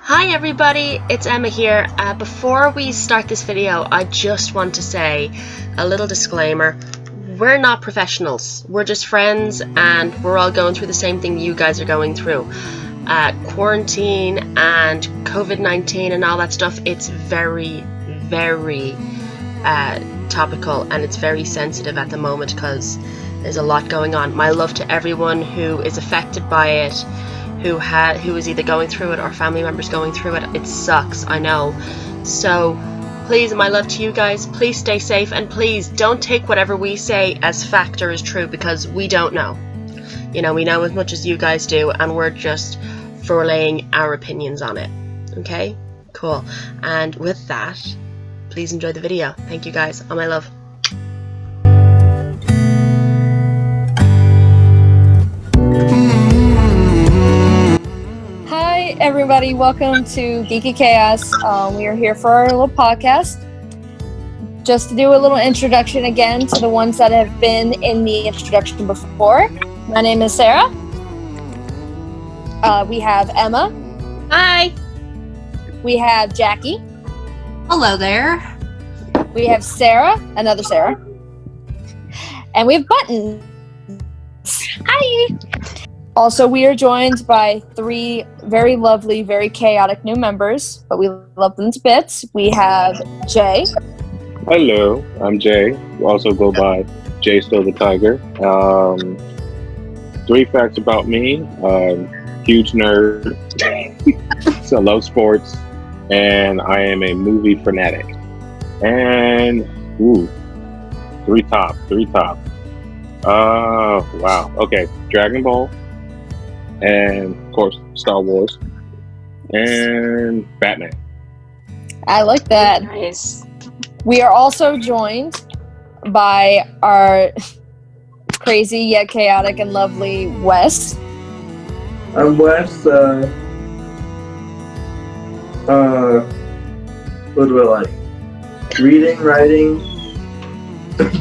Hi everybody, it's Emma here. Before we start this video, I just want to say a little disclaimer. We're not professionals, we're just friends and we're all going through the same thing you guys are going through. Quarantine and COVID-19 and all that stuff, it's very topical and it's very sensitive at the moment because there's a lot going on. My love to everyone who is affected by it, who is either going through it or family members going through it. It sucks, I know. So please, my love to you guys, please stay safe and please don't take whatever we say as fact or as true because we don't know. You know, we know as much as you guys do and we're just relaying our opinions on it. Okay? Cool. And with that, please enjoy the video. Thank you guys. All my love. Hi everybody, welcome to Geeky Chaos. We are here for our little podcast. Just to do a little introduction again to the ones that have been in the introduction before. My name is Sarah. We have Emma. Hi. We have Jackie. Hello there. We have Sarah, another Sarah. And we have Button. Hi. Also, we are joined by three very lovely, very chaotic new members, but we love them to bits. We have Jay. Hello, I'm Jay. Also go by Jay Still the Tiger. 3 facts about me. Huge nerd. So I love sports. And I am a movie fanatic. And, 3 top. Wow. Okay, Dragon Ball. And, of course, Star Wars. And Batman. I like that. Nice. We are also joined by our crazy yet chaotic and lovely Wes. I'm Wes. What do I like? Reading, writing,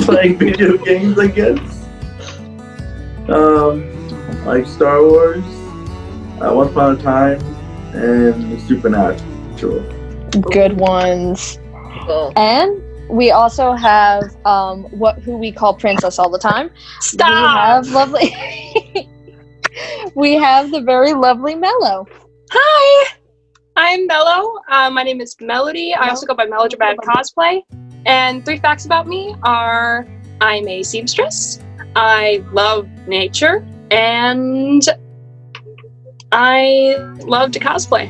playing video games, I guess. Like Star Wars, Once Upon a Time, and Supernatural. Good ones. Cool. And we also have who we call Princess all the time. Stop! We have lovely. We have the very lovely Mello. Hi, I'm Mello. My name is Melody. I also go by Melodramatic Cosplay. And 3 facts about me are I'm a seamstress, I love nature, and I love to cosplay.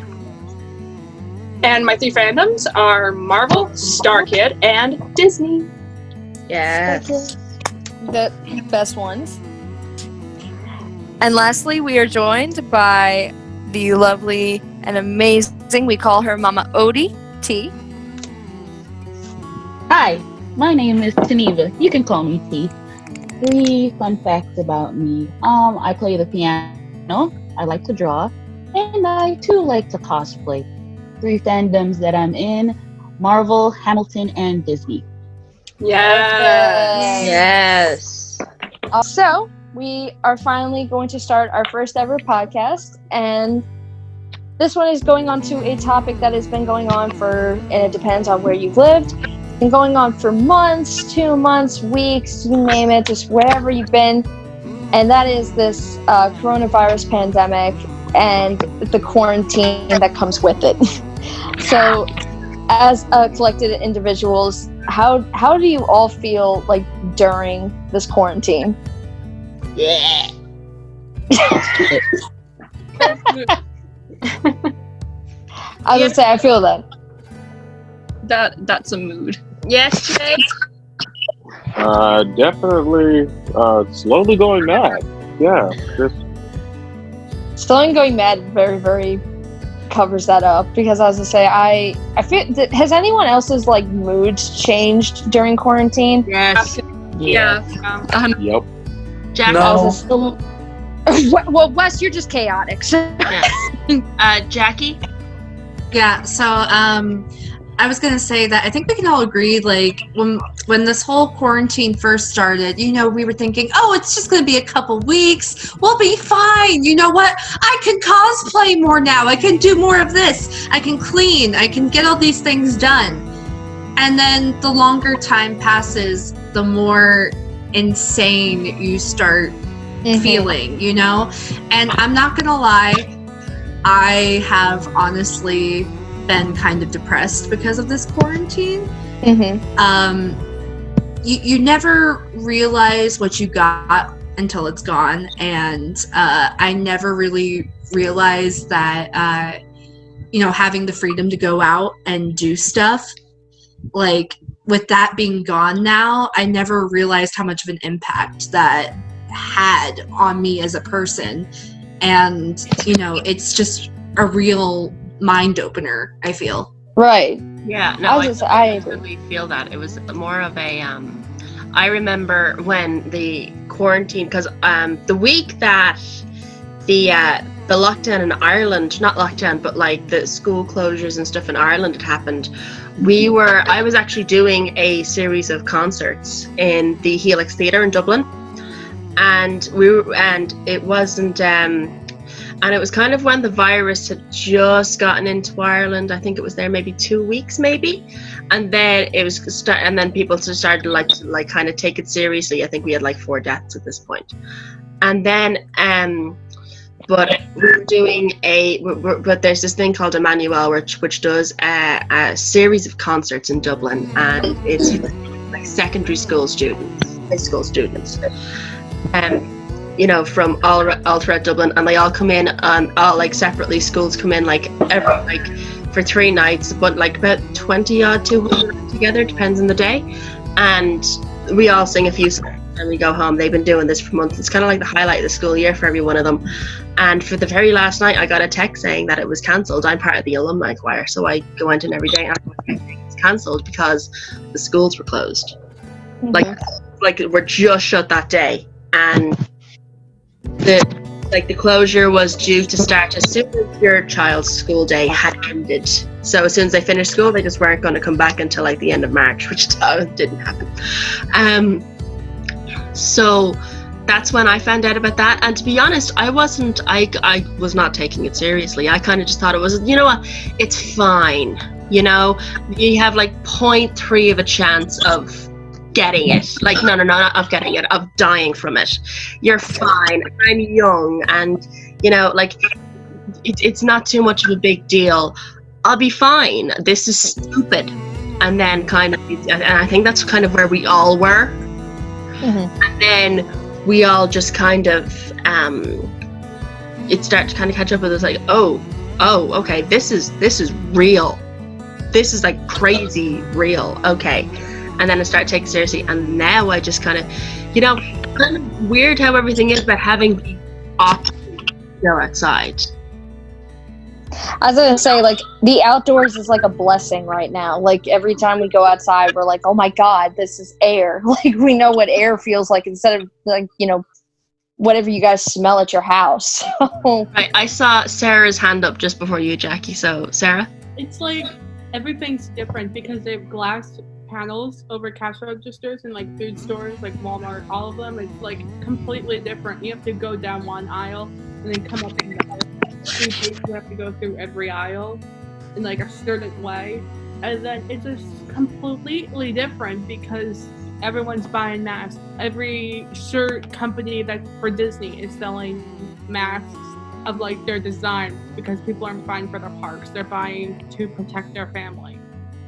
And my 3 fandoms are Marvel, StarKid, and Disney. Yes. The best ones. And lastly, we are joined by the lovely and amazing, we call her Mama Odie, T. Hi, my name is Taneva. You can call me T. 3 fun facts about me. I play the piano, I like to draw, and I too like to cosplay. 3 fandoms that I'm in: Marvel, Hamilton, and Disney. Yes. So, we are finally going to start our first ever podcast, and this one is going on to a topic that has been going on and it depends on where you've lived, and going on for months, 2 months, weeks, you name it, just wherever you've been, and that is this coronavirus pandemic and the quarantine that comes with it. So, as collected individuals, how do you all feel like during this quarantine? Yeah. I would say I feel that. That's a mood. Yes, Jay. Definitely slowly going mad. Yeah, just Slowing going mad very, very covers that up because, as I say, I feel. Has anyone else's like moods changed during quarantine? Yes. Yeah. yep. Jack. No. Well, Wes, you're just chaotic. So. Jackie. Yeah, so I was gonna say that I think we can all agree, like when this whole quarantine first started, we were thinking, oh, it's just gonna be a couple weeks, we'll be fine. You know what? I can cosplay more now. I can do more of this. I can clean. I can get all these things done. And then the longer time passes, the more insane you start feeling, And I'm not gonna lie, I have honestly been kind of depressed because of this quarantine. You never realize what you got until it's gone, and I never really realized that having the freedom to go out and do stuff, like with that being gone now, I never realized how much of an impact that had on me as a person. And it's just a real mind opener, I feel. Right. Yeah, no, I really feel that. It was more of a I remember when the quarantine, because the week that the lockdown in Ireland, not lockdown, but like the school closures and stuff in Ireland had happened, I was actually doing a series of concerts in the Helix Theatre in Dublin, and it wasn't and it was kind of when the virus had just gotten into Ireland. I think it was there maybe 2 weeks, and then it was and then people started like kind of take it seriously. I think we had like 4 deaths at this point, and then but we're doing but there's this thing called Emmanuel, which does a series of concerts in Dublin, and it's like secondary school students, high school students. From all throughout Dublin, and they all come in, and all like separately. Schools come in like for 3 nights, but like about 20 odd, 200 together, depends on the day, and we all sing a few songs and we go home. They've been doing this for months. It's kind of like the highlight of the school year for every one of them. And for the very last night, I got a text saying that it was cancelled. I'm part of the alumni choir, so I go in every day, and it's cancelled because the schools were closed. Like we're just shut that day, and the closure was due to start as soon as your child's school day had ended. So as soon as they finished school, they just weren't going to come back until like the end of March, which didn't happen. So that's when I found out about that. And to be honest, I was not taking it seriously. I kind of just thought it was, it's fine. You have like 0.3 of a chance of getting it. Like, no, not of getting it, of dying from it. You're fine. I'm young, and like it's not too much of a big deal. I'll be fine. This is stupid. And then and I think that's kind of where we all were. And then we all just kind of it started to kind of catch up with us, like, oh, okay, this is real. This is like crazy real. Okay. And then I started taking it seriously, and now I just kind of, kind of weird how everything is about having the option to go outside. I was gonna say, like, the outdoors is like a blessing right now. Like, every time we go outside, we're like, oh my God, this is air. Like, we know what air feels like instead of like, whatever you guys smell at your house. Right, I saw Sarah's hand up just before you, Jackie. So, Sarah? It's like everything's different because they have glass panels over cash registers and like food stores like Walmart, all of them. It's like completely different. You have to go down one aisle and then come up another. You have to go through every aisle in like a certain way, and then it's just completely different because everyone's buying masks. Every shirt company that's for Disney is selling masks of like their design because people aren't buying for their parks. They're buying to protect their family.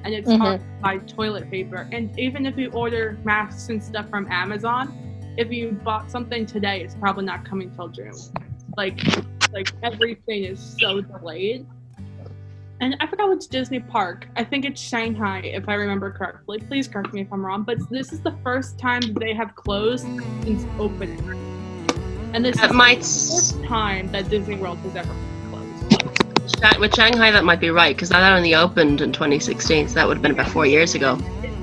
And it's hard to buy toilet paper. And even if you order masks and stuff from Amazon, if you bought something today, it's probably not coming till June. Like everything is so delayed. And I forgot which Disney park. I think it's Shanghai, if I remember correctly. Please correct me if I'm wrong. But this is the first time they have closed since opening. And this is the first time that Disney World has ever closed. With Shanghai, that might be right, because that only opened in 2016, so that would have been about 4 years ago.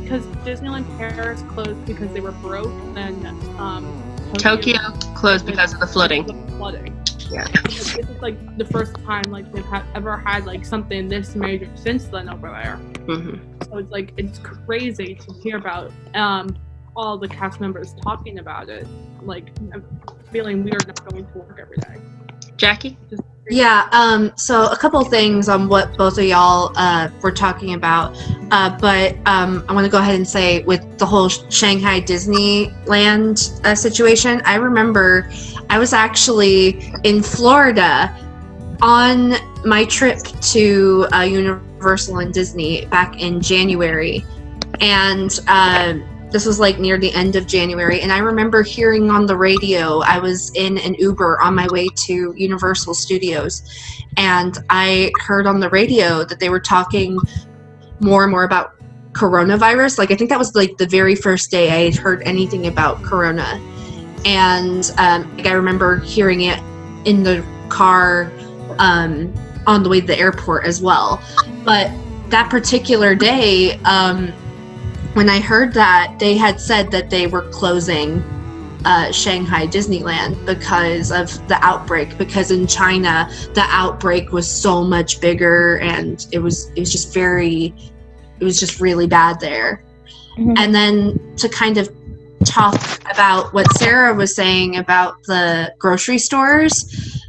Because Disneyland Paris closed because they were broke, and Tokyo closed because of the flooding. Yeah. This is like the first time like they've ever had like something this major since then over there. So it's like it's crazy to hear about all the cast members talking about it. Like I'm feeling weird not going to work every day. Jackie? Yeah, so a couple things on what both of y'all were talking about, but I want to go ahead and say with the whole Shanghai Disneyland situation, I remember I was actually in Florida on my trip to Universal and Disney back in January, and this was like near the end of January, and I remember hearing on the radio, I was in an Uber on my way to Universal Studios, and I heard on the radio that they were talking more and more about coronavirus. Like I think that was like the very first day I had heard anything about corona, and like I remember hearing it in the car on the way to the airport as well. But that particular day, when I heard that, they had said that they were closing Shanghai Disneyland because of the outbreak, because in China the outbreak was so much bigger, and it was just really bad there. And then to kind of talk about what Sarah was saying about the grocery stores,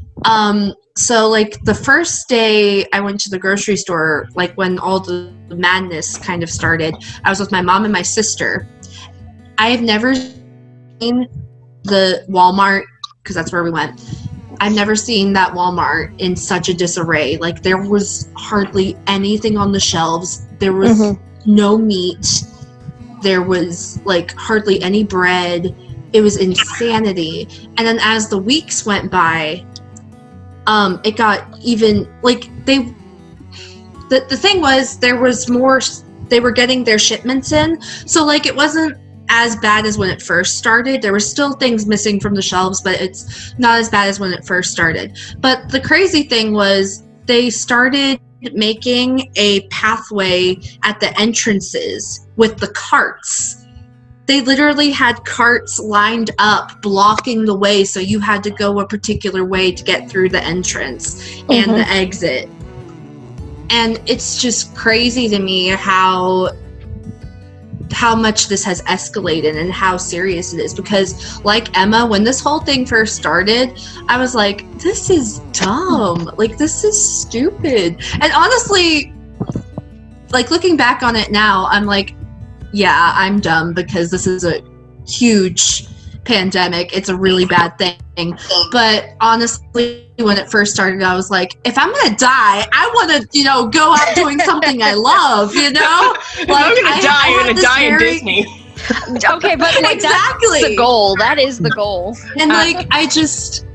so like the first day I went to the grocery store, like when all the madness kind of started, I was with my mom and my sister. I have never seen the Walmart, because that's where we went. I've never seen that Walmart in such a disarray. Like there was hardly anything on the shelves. There was no meat. There was like hardly any bread. It was insanity. And then as the weeks went by, it got even like the thing was there was more, they were getting their shipments in, so like it wasn't as bad as when it first started. There were still things missing from the shelves, but it's not as bad as when it first started. But the crazy thing was they started making a pathway at the entrances with the carts. They literally had carts lined up blocking the way, so you had to go a particular way to get through the entrance and the exit. And it's just crazy to me how much this has escalated and how serious it is, because like Emma, when this whole thing first started, I was like, this is dumb, like this is stupid. And honestly, like looking back on it now, I'm like, yeah, I'm dumb, because this is a huge pandemic. It's a really bad thing. But honestly, when it first started, I was like, if I'm gonna die, I want to, go out doing something I love, Like, I'm gonna die, you're gonna die in Disney. Okay, but like Exactly. that's the goal. That is the goal. And like, I just,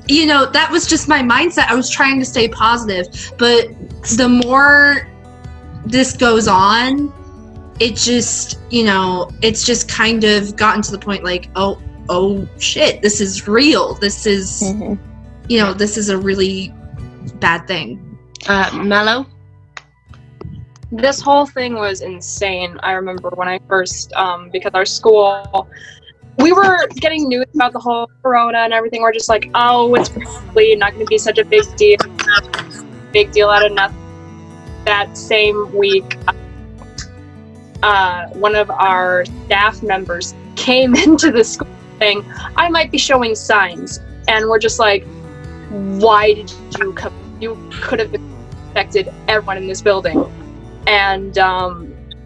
that was just my mindset. I was trying to stay positive, but the more this goes on, it just, it's just kind of gotten to the point like, oh shit, this is real. This is, this is a really bad thing. Mello? This whole thing was insane. I remember when I first, because our school, we were getting news about the whole corona and everything. We're just like, oh, it's probably not going to be such a big deal out of nothing. That same week, one of our staff members came into the school saying, I might be showing signs. And we're just like, why did you come? You could have infected everyone in this building. And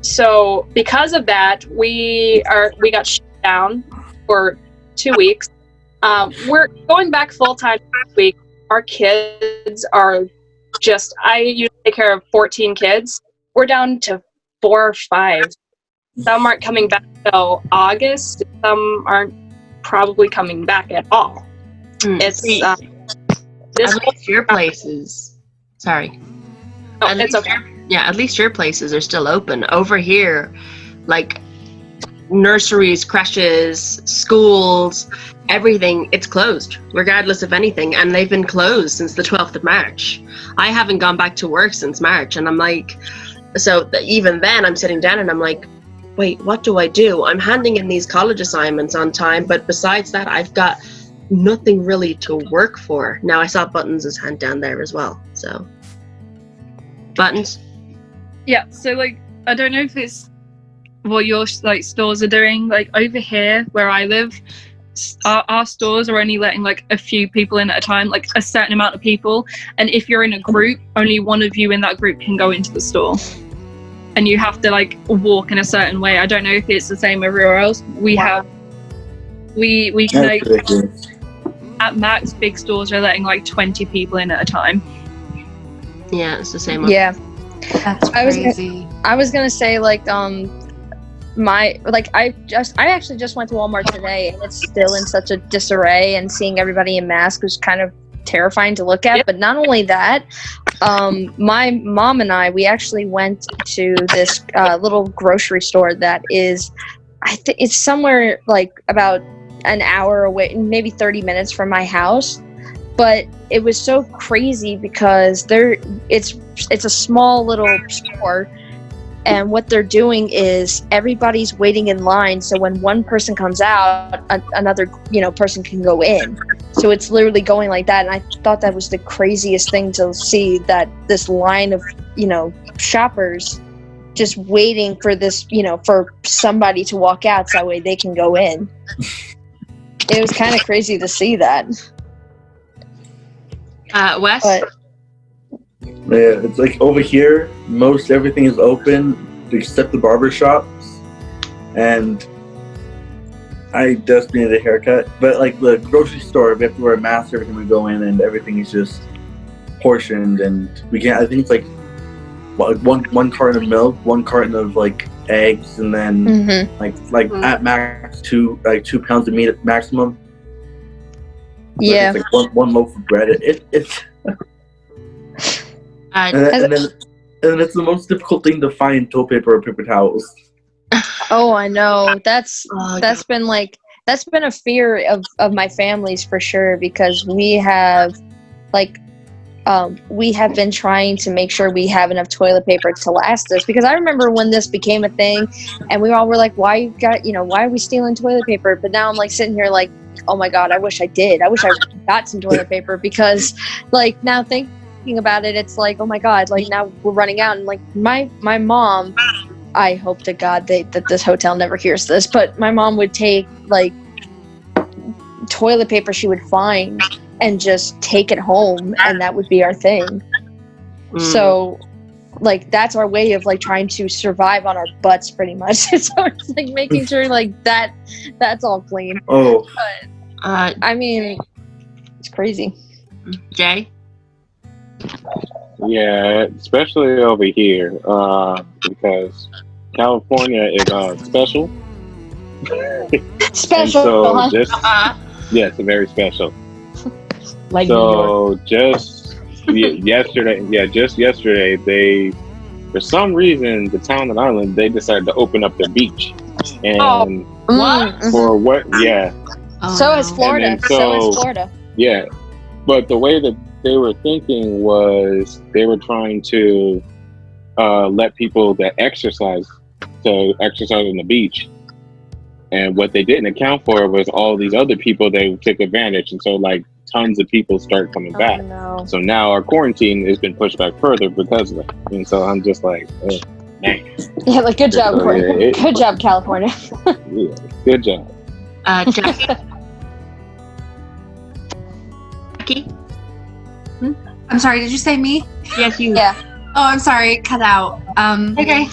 so because of that, we got shut down for 2 weeks. We're going back full-time this week. Our kids are just, I usually take care of 14 kids. We're down to 4 or 5. Some aren't coming back till August. Some aren't probably coming back at all. It's at least your places. Sorry. Oh, it's okay. At least your places are still open. Over here, like nurseries, creches, schools, everything, it's closed, regardless of anything. And they've been closed since the 12th of March. I haven't gone back to work since March. And I'm like, even then I'm sitting down and I'm like, wait, what do I do? I'm handing in these college assignments on time, but besides that, I've got nothing really to work for. Now I saw Buttons' hand down there as well. So Buttons. Yeah. So like, I don't know if it's what your like stores are doing. Like over here where I live, our stores are only letting like a few people in at a time, like a certain amount of people. And if you're in a group, only one of you in that group can go into the store. And you have to like walk in a certain way. I don't know if it's the same everywhere else. We can like at max big stores are letting like 20 people in at a time. Yeah, it's the same one. Yeah. That's crazy. I was gonna say like I actually just went to Walmart today and it's still in such a disarray, and seeing everybody in masks was kind of terrifying to look at. But not only that, my mom and we actually went to this little grocery store that is, I think it's somewhere like about an hour away, maybe 30 minutes from my house. But it was so crazy because it's a small little store, and what they're doing is everybody's waiting in line. So when one person comes out, another person can go in. So it's literally going like that. And I thought that was the craziest thing to see, that this line of shoppers just waiting for this for somebody to walk out so that way they can go in. It was kind of crazy to see that. Wes? But Yeah, it's like over here, most everything is open except the barber shops, and I just needed a haircut. But like the grocery store, we have to wear a mask every time we go in, and everything is just portioned, and we can't. I think it's like one carton of milk, one carton of like eggs, and then like at max 2 pounds of meat at maximum. yeah. It's like one loaf of bread. It's and then it's the most difficult thing to find: toilet paper or paper towels. Oh, I know. That's been a fear of my family's for sure, because we have been trying to make sure we have enough toilet paper to last us, because I remember when this became a thing and we all were like, why are we stealing toilet paper? But now I'm like sitting here like, oh my God, I wish I did. I wish I got some toilet paper, because like now thinking about it, it's like, oh my God, like now we're running out. And like my mom, I hope to God that this hotel never hears this, but my mom would take like toilet paper she would find and just take it home, and that would be our thing. So like that's our way of like trying to survive on our butts pretty much. So it's like making sure like that's all clean. Oh, but I mean, it's crazy. Jay? Yeah, especially over here, because California is special. Special, so it's very special. Like so just yesterday, they, for some reason, the town that I live, they decided to open up their beach, and for what? Yeah. So is Florida. So is Florida. Yeah, but the way that they were thinking was they were trying to let people that exercise on the beach, and what they didn't account for was all these other people they took advantage, and so like tons of people start coming back. No. So now our quarantine has been pushed back further because of that, and so I'm just like, oh, man. Yeah, like good job, So, yeah, good job, California. Yeah, good job. Jackie? I'm sorry, did you say me? Yes, you. Yeah. Oh, I'm sorry, cut out. Okay.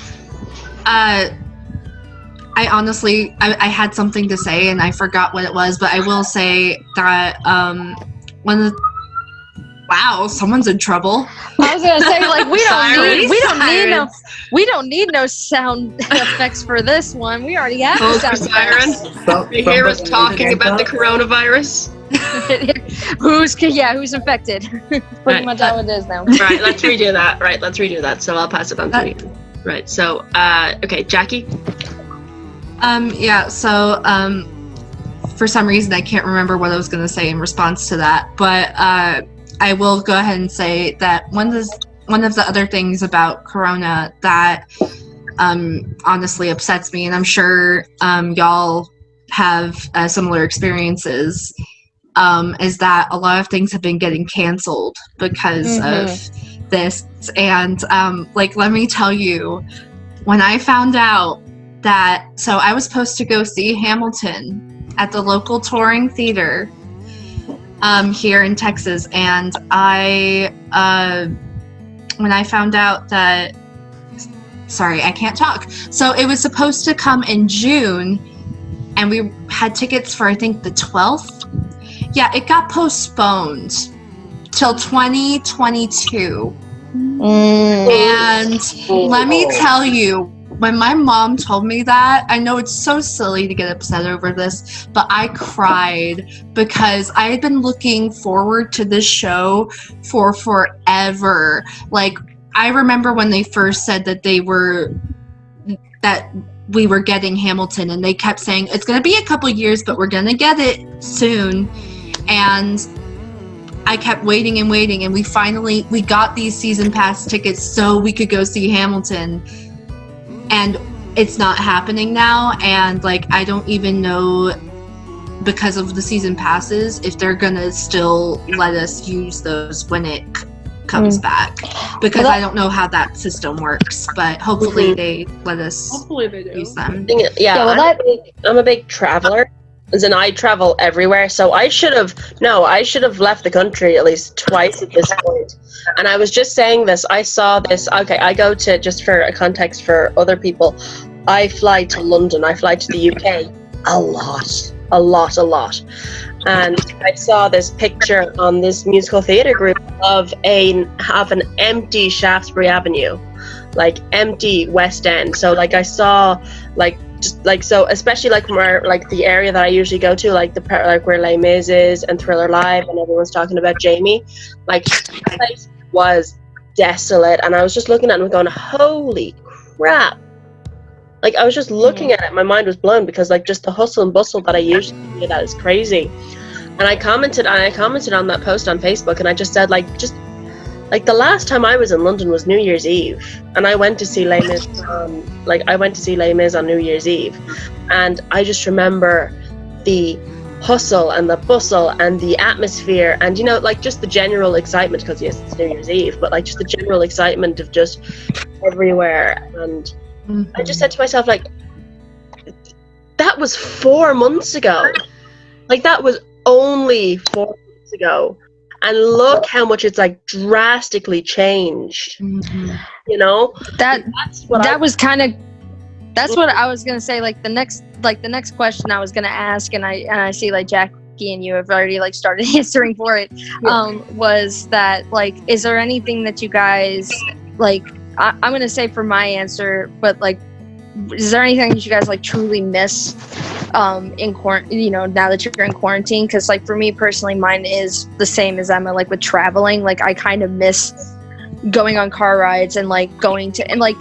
I honestly, I had something to say and I forgot what it was, but I will say that wow, someone's in trouble. I was gonna say like we don't need no sound effects for this one. We already have the sound siren. You hear us talking about the coronavirus? Who's infected? Pretty much all it is now. Right, let's redo that. So I'll pass it on to you. Right. So okay, Jackie. Yeah, so for some reason I can't remember what I was going to say in response to that, but I will go ahead and say that one of the other things about Corona that honestly upsets me, and I'm sure y'all have similar experiences, is that a lot of things have been getting canceled because of this. And like, let me tell you, when I found out that, so I was supposed to go see Hamilton at the local touring theater here in Texas, and when I found out that, sorry, I can't talk. So it was supposed to come in June, and we had tickets for, I think, the 12th. Yeah, it got postponed till 2022. And let me tell you, when my mom told me that, I know it's so silly to get upset over this, but I cried because I had been looking forward to this show for forever. Like, I remember when they first said that we were getting Hamilton, and they kept saying it's going to be a couple years, but we're going to get it soon. And I kept waiting, and we got these season pass tickets so we could go see Hamilton. And it's not happening now, and like, I don't even know, because of the season passes, if they're gonna still let us use those when it comes back, because I don't know how that system works, but hopefully they let us use them. Yeah, I'm a big traveler, as in I travel everywhere, so I should have left the country at least twice at this point. And I was just saying this, I saw this, okay, I go to, just for a context for other people, I fly to London, I fly to the UK a lot. And I saw this picture on this musical theatre group of an empty Shaftesbury Avenue, like empty West End. So like I saw like, just like, so especially like where, like the area that I usually go to, like where Les Mis is and Thriller Live, and everyone's talking about Jamie, like the place was desolate, and I was just looking at it and going, holy crap. Like, I was just looking at it, my mind was blown, because like just the hustle and bustle that I usually do, that is crazy. And I commented on that post on Facebook, and I just said, like, just like the last time I was in London was New Year's Eve, and I went to see Les Mis on New Year's Eve, and I just remember the hustle and the bustle and the atmosphere, and you know, like just the general excitement, because yes, it's New Year's Eve, but like just the general excitement of just everywhere. And I just said to myself, like, that was 4 months ago. Like, that was only 4 months ago. And look how much it's like drastically changed. You know? That's what I was gonna say. Like the next question I was gonna ask, and I see like Jackie and you have already like started answering for it. Was that like, is there anything that you guys like? I'm gonna say for my answer, but like, is there anything that you guys like truly miss in quarantine, you know, now that you're in quarantine? Because like for me personally, mine is the same as Emma. Like with traveling, like I kind of miss going on car rides and like going to, and like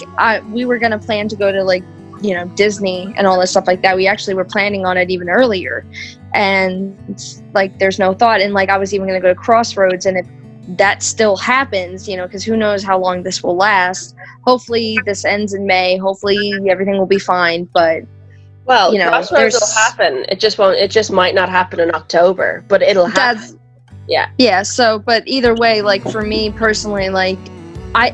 we were gonna plan to go to like, you know, Disney and all that stuff like that. We actually were planning on it even earlier, and like there's no thought. And like I was even gonna go to Crossroads, and if that still happens, you know, because who knows how long this will last. Hopefully this ends in May. Hopefully everything will be fine. But well, you know, Crossroads will happen. It just won't. It just might not happen in October, but it'll happen. Yeah. So, but either way, like for me personally, like I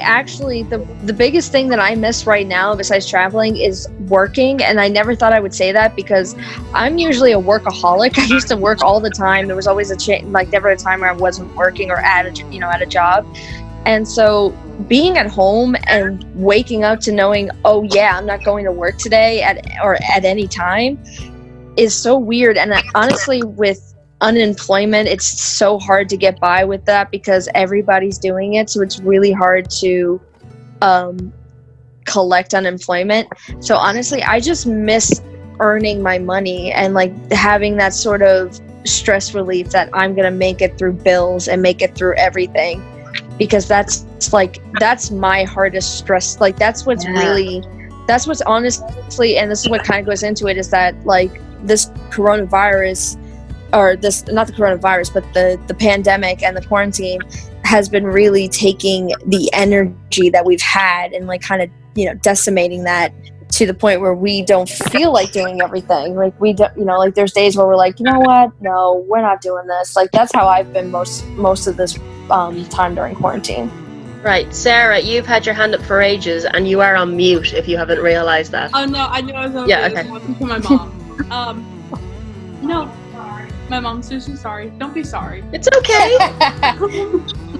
actually the biggest thing that I miss right now besides traveling is working. And I never thought I would say that, because I'm usually a workaholic. I used to work all the time. There was always never a time where I wasn't working or at a job. And so being at home and waking up to knowing, oh yeah, I'm not going to work today at any time is so weird. And honestly, with unemployment, it's so hard to get by with that, because everybody's doing it, so it's really hard to collect unemployment. So honestly, I just miss earning my money and like having that sort of stress relief that I'm gonna make it through bills and make it through everything, because that's my hardest stress. Like that's what's honestly, and this is what kind of goes into it, is that like this coronavirus, or this, not the coronavirus, but the pandemic and the quarantine has been really taking the energy that we've had and like kind of, you know, decimating that to the point where we don't feel like doing everything. Like we don't, like there's days where we're like, you know what? No, we're not doing this. Like that's how I've been most of this time during quarantine. Right, Sarah, you've had your hand up for ages, and you are on mute if you haven't realized that. Oh no, I knew I was on Yeah, mute. okay. I was talking to my mom. No, my mom's so sorry. Don't be sorry. It's okay. I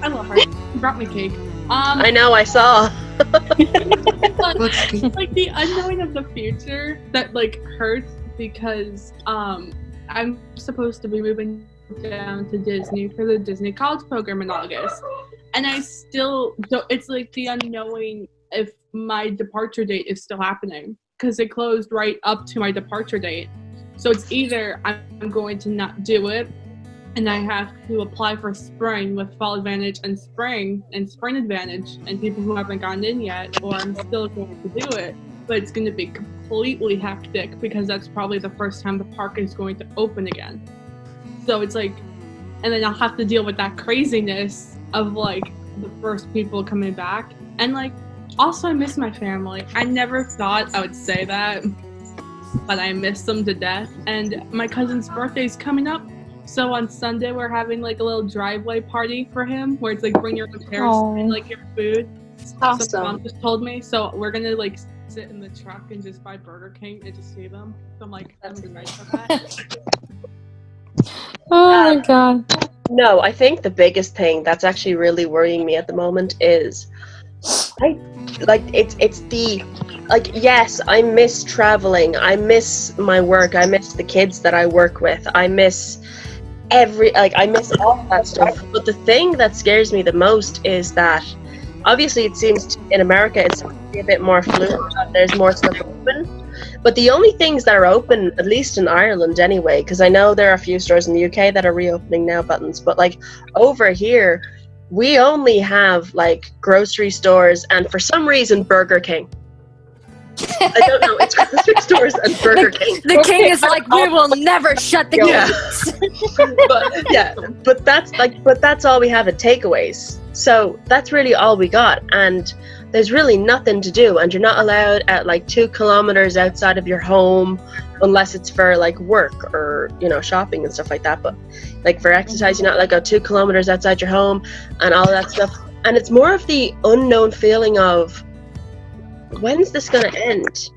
love her. She brought me cake. I know, I saw. Like the unknowing of the future that like hurts because I'm supposed to be moving down to Disney for the Disney College program in August, and I still don't. It's like the unknowing if my departure date is still happening because it closed right up to my departure date. So it's either I'm going to not do it, and I have to apply for spring with Fall Advantage and Spring Advantage and people who haven't gotten in yet, or I'm still going to do it, but it's going to be completely hectic because that's probably the first time the park is going to open again. So it's like, and then I'll have to deal with that craziness of like the first people coming back. And like, also I miss my family. I never thought I would say that, but I miss them to death. And my cousin's birthday is coming up. So on Sunday, we're having like a little driveway party for him where it's like bring your own parents and like your food. Awesome. So my mom just told me. So we're going to like sit in the truck and just buy Burger King and just see them. So I'm like, I'm excited for that. Oh my god. No, I think the biggest thing that's actually really worrying me at the moment is it's the like, yes, I miss traveling, I miss my work, I miss the kids that I work with, I miss I miss all that stuff. But the thing that scares me the most is that obviously it seems in America it's a bit more fluid, there's more stuff open. But the only things that are open, at least in Ireland anyway, because I know there are a few stores in the UK that are reopening now, buttons, but like over here, we only have like grocery stores and for some reason Burger King. I don't know, it's grocery stores and Burger King. The king is like, we will never shut the gates. But that's all we have at takeaways. So that's really all we got, and there's really nothing to do, and you're not allowed at like 2 kilometers outside of your home unless it's for like work or shopping and stuff like that. But like for exercise, you're not allowed to go 2 kilometers outside your home and all that stuff. And it's more of the unknown feeling of, when's this gonna end?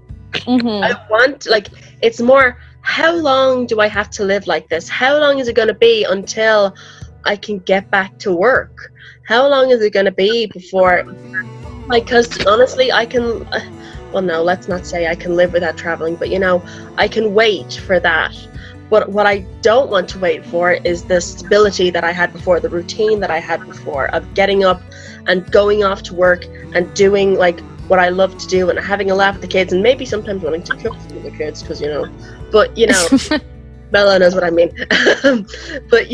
I want, like, it's more, how long do I have to live like this? How long is it gonna be until I can get back to work? How long is it gonna be before, like, because honestly I can, well no, let's not say I can live without traveling, but I can wait for that. But what I don't want to wait for is the stability that I had before, the routine that I had before of getting up and going off to work and doing like what I love to do and having a laugh with the kids and maybe sometimes wanting to cook for the kids because but Bella knows what I mean. But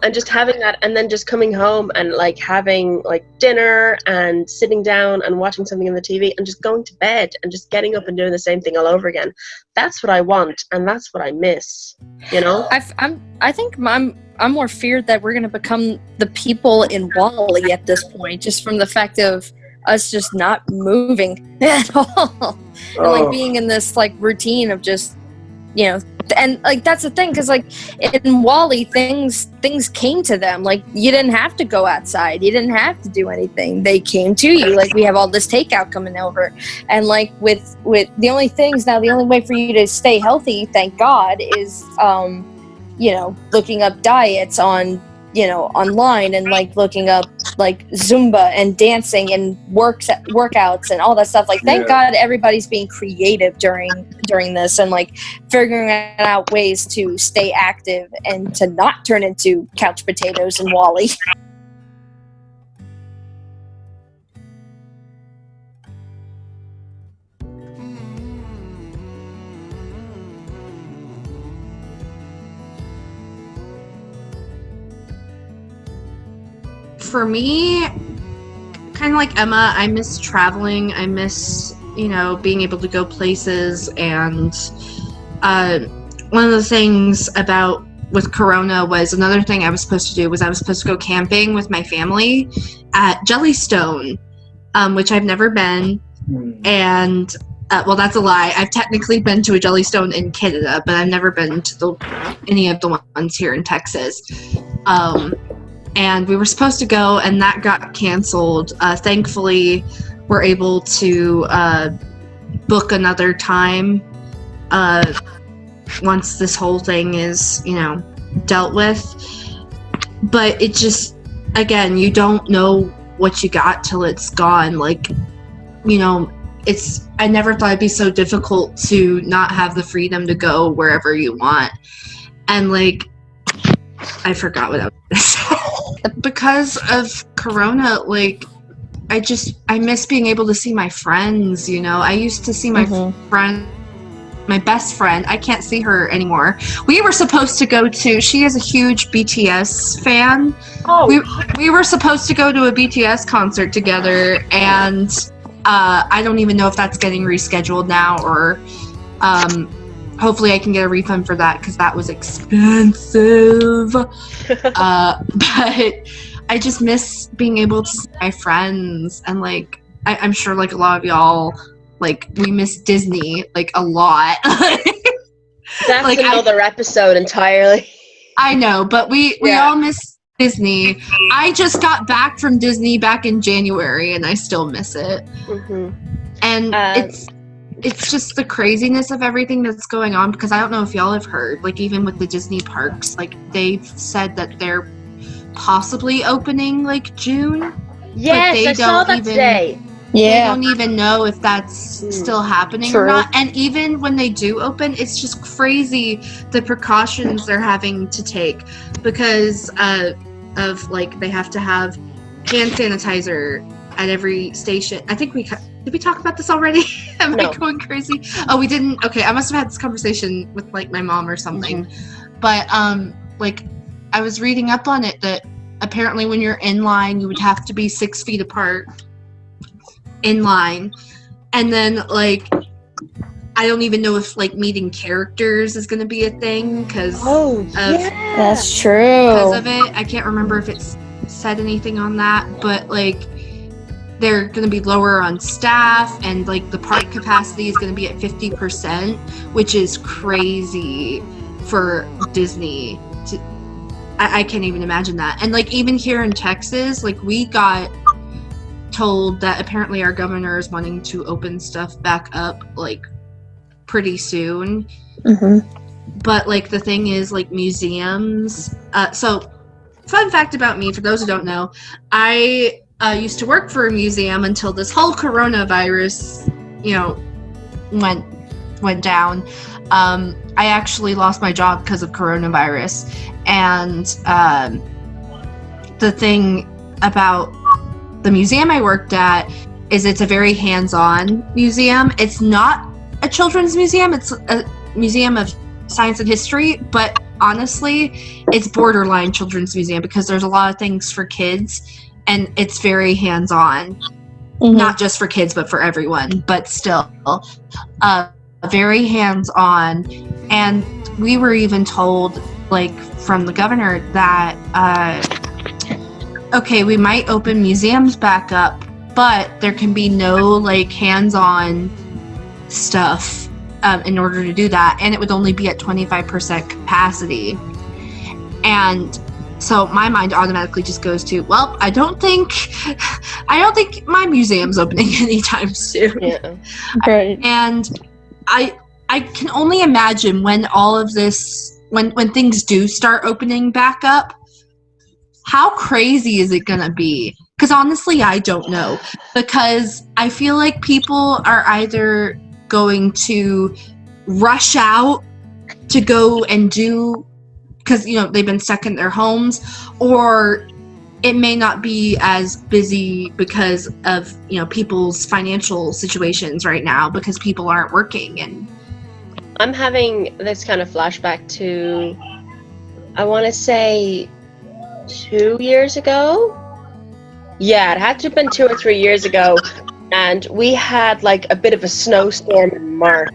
and just having that, and then just coming home and like having like dinner and sitting down and watching something on the TV and just going to bed and just getting up and doing the same thing all over again. That's what I want, and that's what I miss. I think I'm more feared that we're going to become the people in WALL-E at this point, just from the fact of us just not moving at all, and like being in this like routine of just and like that's the thing, because like in WALL-E things came to them. Like you didn't have to go outside, you didn't have to do anything, they came to you. Like we have all this takeout coming over, and like with the only things now, the only way for you to stay healthy, thank God, is looking up diets on online and like looking up like Zumba and dancing and workouts and all that stuff. Like thank God everybody's being creative during this and like figuring out ways to stay active and to not turn into couch potatoes and WALL-E. For me, kind of like Emma, I miss traveling. I miss, being able to go places. And one of the things with Corona was another thing I was supposed to do was I was supposed to go camping with my family at Jellystone, which I've never been. And well, that's a lie. I've technically been to a Jellystone in Canada, but I've never been to any of the ones here in Texas. And we were supposed to go, and that got canceled. Thankfully, we're able to book another time once this whole thing is, dealt with. But it just, again, you don't know what you got till it's gone. Like, I never thought it'd be so difficult to not have the freedom to go wherever you want. And like, I forgot what I was going to say. Because of Corona, like, I miss being able to see my friends, I used to see my friend, my best friend. I can't see her anymore. We were supposed to go to, she is a huge BTS fan. Oh. We were supposed to go to a BTS concert together, and I don't even know if that's getting rescheduled now, or hopefully I can get a refund for that, because that was expensive. But I just miss being able to see my friends, and like I'm sure like a lot of y'all, like, we miss Disney like a lot. That's like, another episode entirely. I know, but we all miss Disney. I just got back from Disney back in January, and I still miss it. And it's just the craziness of everything that's going on, because I don't know if y'all have heard, like, even with the Disney parks, like, they've said that they're possibly opening like June. Yes, I saw that today. They don't even know if that's still happening or not. And even when they do open, it's just crazy the precautions they're having to take, because of like, they have to have hand sanitizer at every station. I think did we talk about this already? Am I going crazy? Oh, we didn't. Okay, I must have had this conversation with like my mom or something. But like, I was reading up on it that apparently when you're in line, you would have to be 6 feet apart in line. And then like, I don't even know if like meeting characters is going to be a thing because that's true. Because of it, I can't remember if it's said anything on that, but like, they're going to be lower on staff, and like the park capacity is going to be at 50%, which is crazy for Disney. I can't even imagine that. And like, even here in Texas, like, we got told that apparently our governor is wanting to open stuff back up like pretty soon. But like, the thing is, like, museums, so fun fact about me, for those who don't know, I used to work for a museum until this whole coronavirus went down. I actually lost my job because of coronavirus. And the thing about the museum I worked at is it's a very hands-on museum. It's not a children's museum. It's a museum of science and history, but honestly, it's borderline children's museum, because there's a lot of things for kids, and it's very hands-on. Not just for kids, but for everyone, but still very hands-on. And we were even told, like, from the governor that okay, we might open museums back up, but there can be no like hands-on stuff in order to do that, and it would only be at 25% capacity. And so my mind automatically just goes to, well, I don't think my museum's opening anytime soon. Yeah. Right. And I can only imagine when all of this, when things do start opening back up, how crazy is it gonna be? Because honestly, I don't know. Because I feel like people are either going to rush out to go and do, because they've been stuck in their homes, or it may not be as busy because of people's financial situations right now, because people aren't working. And I'm having this kind of flashback to, I want to say 2 years ago. Yeah, it had to have been 2 or 3 years ago, and we had like a bit of a snowstorm in March.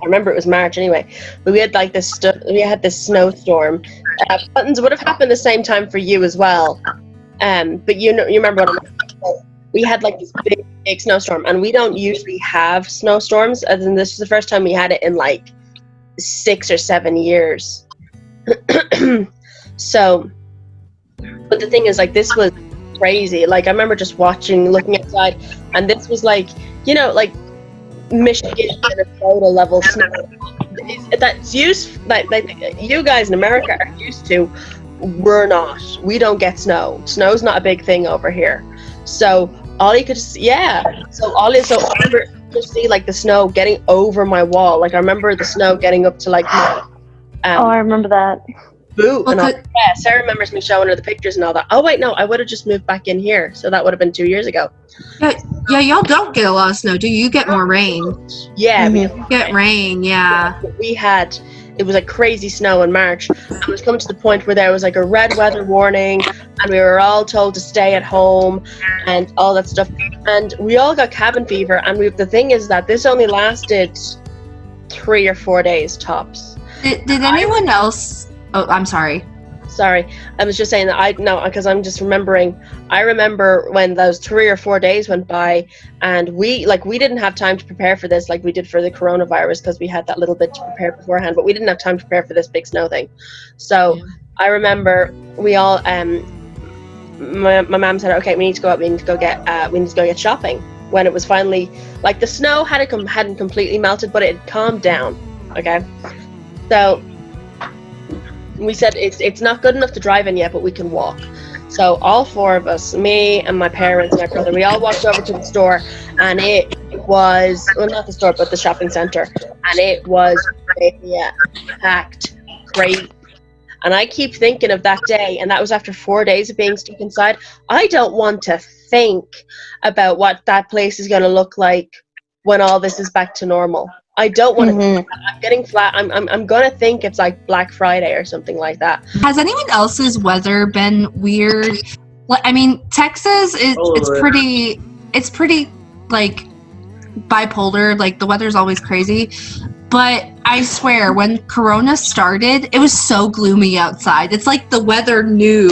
I remember it was March anyway, but we had like this snowstorm. Buttons would have happened the same time for you as well. But you remember what I'm saying. We had like this big big snowstorm, and we don't usually have snowstorms. As in, this is the first time we had it in like 6 or 7 years. So, but the thing is, like, this was crazy. Like, I remember just looking outside, and this was like, you know, like Michigan, Minnesota level snow. That's used, like you guys in America are used to. We're not. We don't get snow. Snow's not a big thing over here. So all you could see, So I remember just see like the snow getting over my wall. Like I remember the snow getting up to like my I remember that. boot and all. Yeah, Sarah remembers me showing her the pictures and all that. Oh wait, no, I would have just moved back in here, so that would have been 2 years ago. Yeah, y'all don't get a lot of snow, do you? You get more rain. Yeah, you get rain. Yeah. We had. It was like crazy snow in March, and it was coming to the point where there was like a red weather warning, and we were all told to stay at home and all that stuff. And we all got cabin fever, and the thing is that this only lasted 3 or 4 days tops. Did anyone else? Oh, I'm sorry. Sorry, I was just saying that because I'm just remembering. I remember when those 3 or 4 days went by, and we didn't have time to prepare for this like we did for the coronavirus, because we had that little bit to prepare beforehand, but we didn't have time to prepare for this big snow thing. So I remember we all my mom said, okay, we need to go get shopping. When it was finally like the snow hadn't completely melted, but it had calmed down. Okay, so we said it's not good enough to drive in yet, but we can walk. So all 4 of us, me and my parents and my brother, we all walked over to the store, and it was, well, not the store, but the shopping center, and it was packed, crazy. And I keep thinking of that day, and that was after 4 days of being stuck inside. I don't want to think about what that place is going to look like when all this is back to normal. I don't want to. I'm getting flat. I'm gonna think it's like Black Friday or something like that. Has anyone else's weather been weird? I mean, Texas is it's pretty like bipolar. Like the weather's always crazy. But I swear, when Corona started, it was so gloomy outside. It's like the weather knew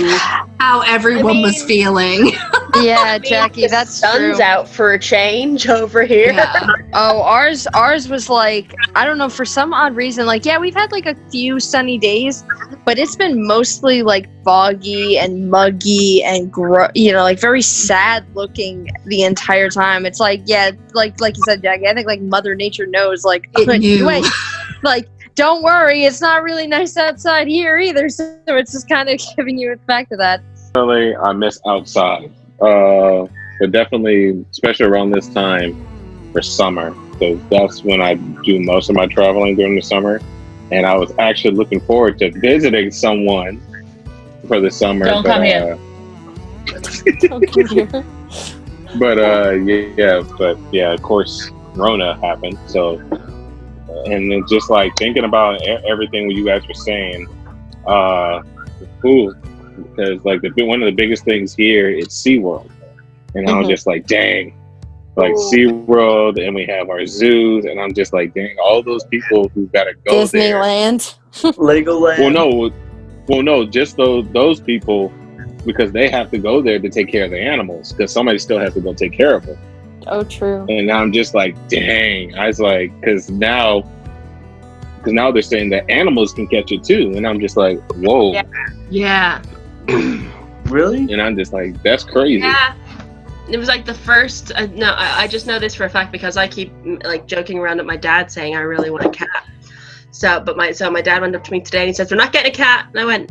how everyone was feeling. Yeah, Jackie, that's true. The sun's out for a change over here. Yeah. Oh, ours was like, I don't know, for some odd reason, like, yeah, we've had like a few sunny days, but it's been mostly like foggy and muggy and like very sad looking the entire time. It's like, yeah, like you said, Jackie, I think like Mother Nature knows, like, wait, like, don't worry, it's not really nice outside here either. So it's just kind of giving you back to that. Definitely, I miss outside. But definitely, especially around this time for summer, because that's when I do most of my traveling during the summer. And I was actually looking forward to visiting someone for the summer. Don't come here. Don't come here. But of course, Rona happened. So, and then just like thinking about everything you guys were saying, because like one of the biggest things here is SeaWorld, and I was just like, dang, like SeaWorld, and we have our zoos, and I'm just like, dang, all those people who gotta go Disneyland. Legoland. Well, no, just those people, because they have to go there to take care of the animals, because somebody still has to go take care of them. Oh, true. And I'm just like, dang. I was like, because now they're saying that animals can catch it too, and I'm just like, whoa. Yeah. Really? And I'm just like, that's crazy. Yeah. It was like the first. I just know this for a fact because I keep like joking around at my dad saying I really want a cat. So my dad went up to me today and he says, "We're not getting a cat." And I went,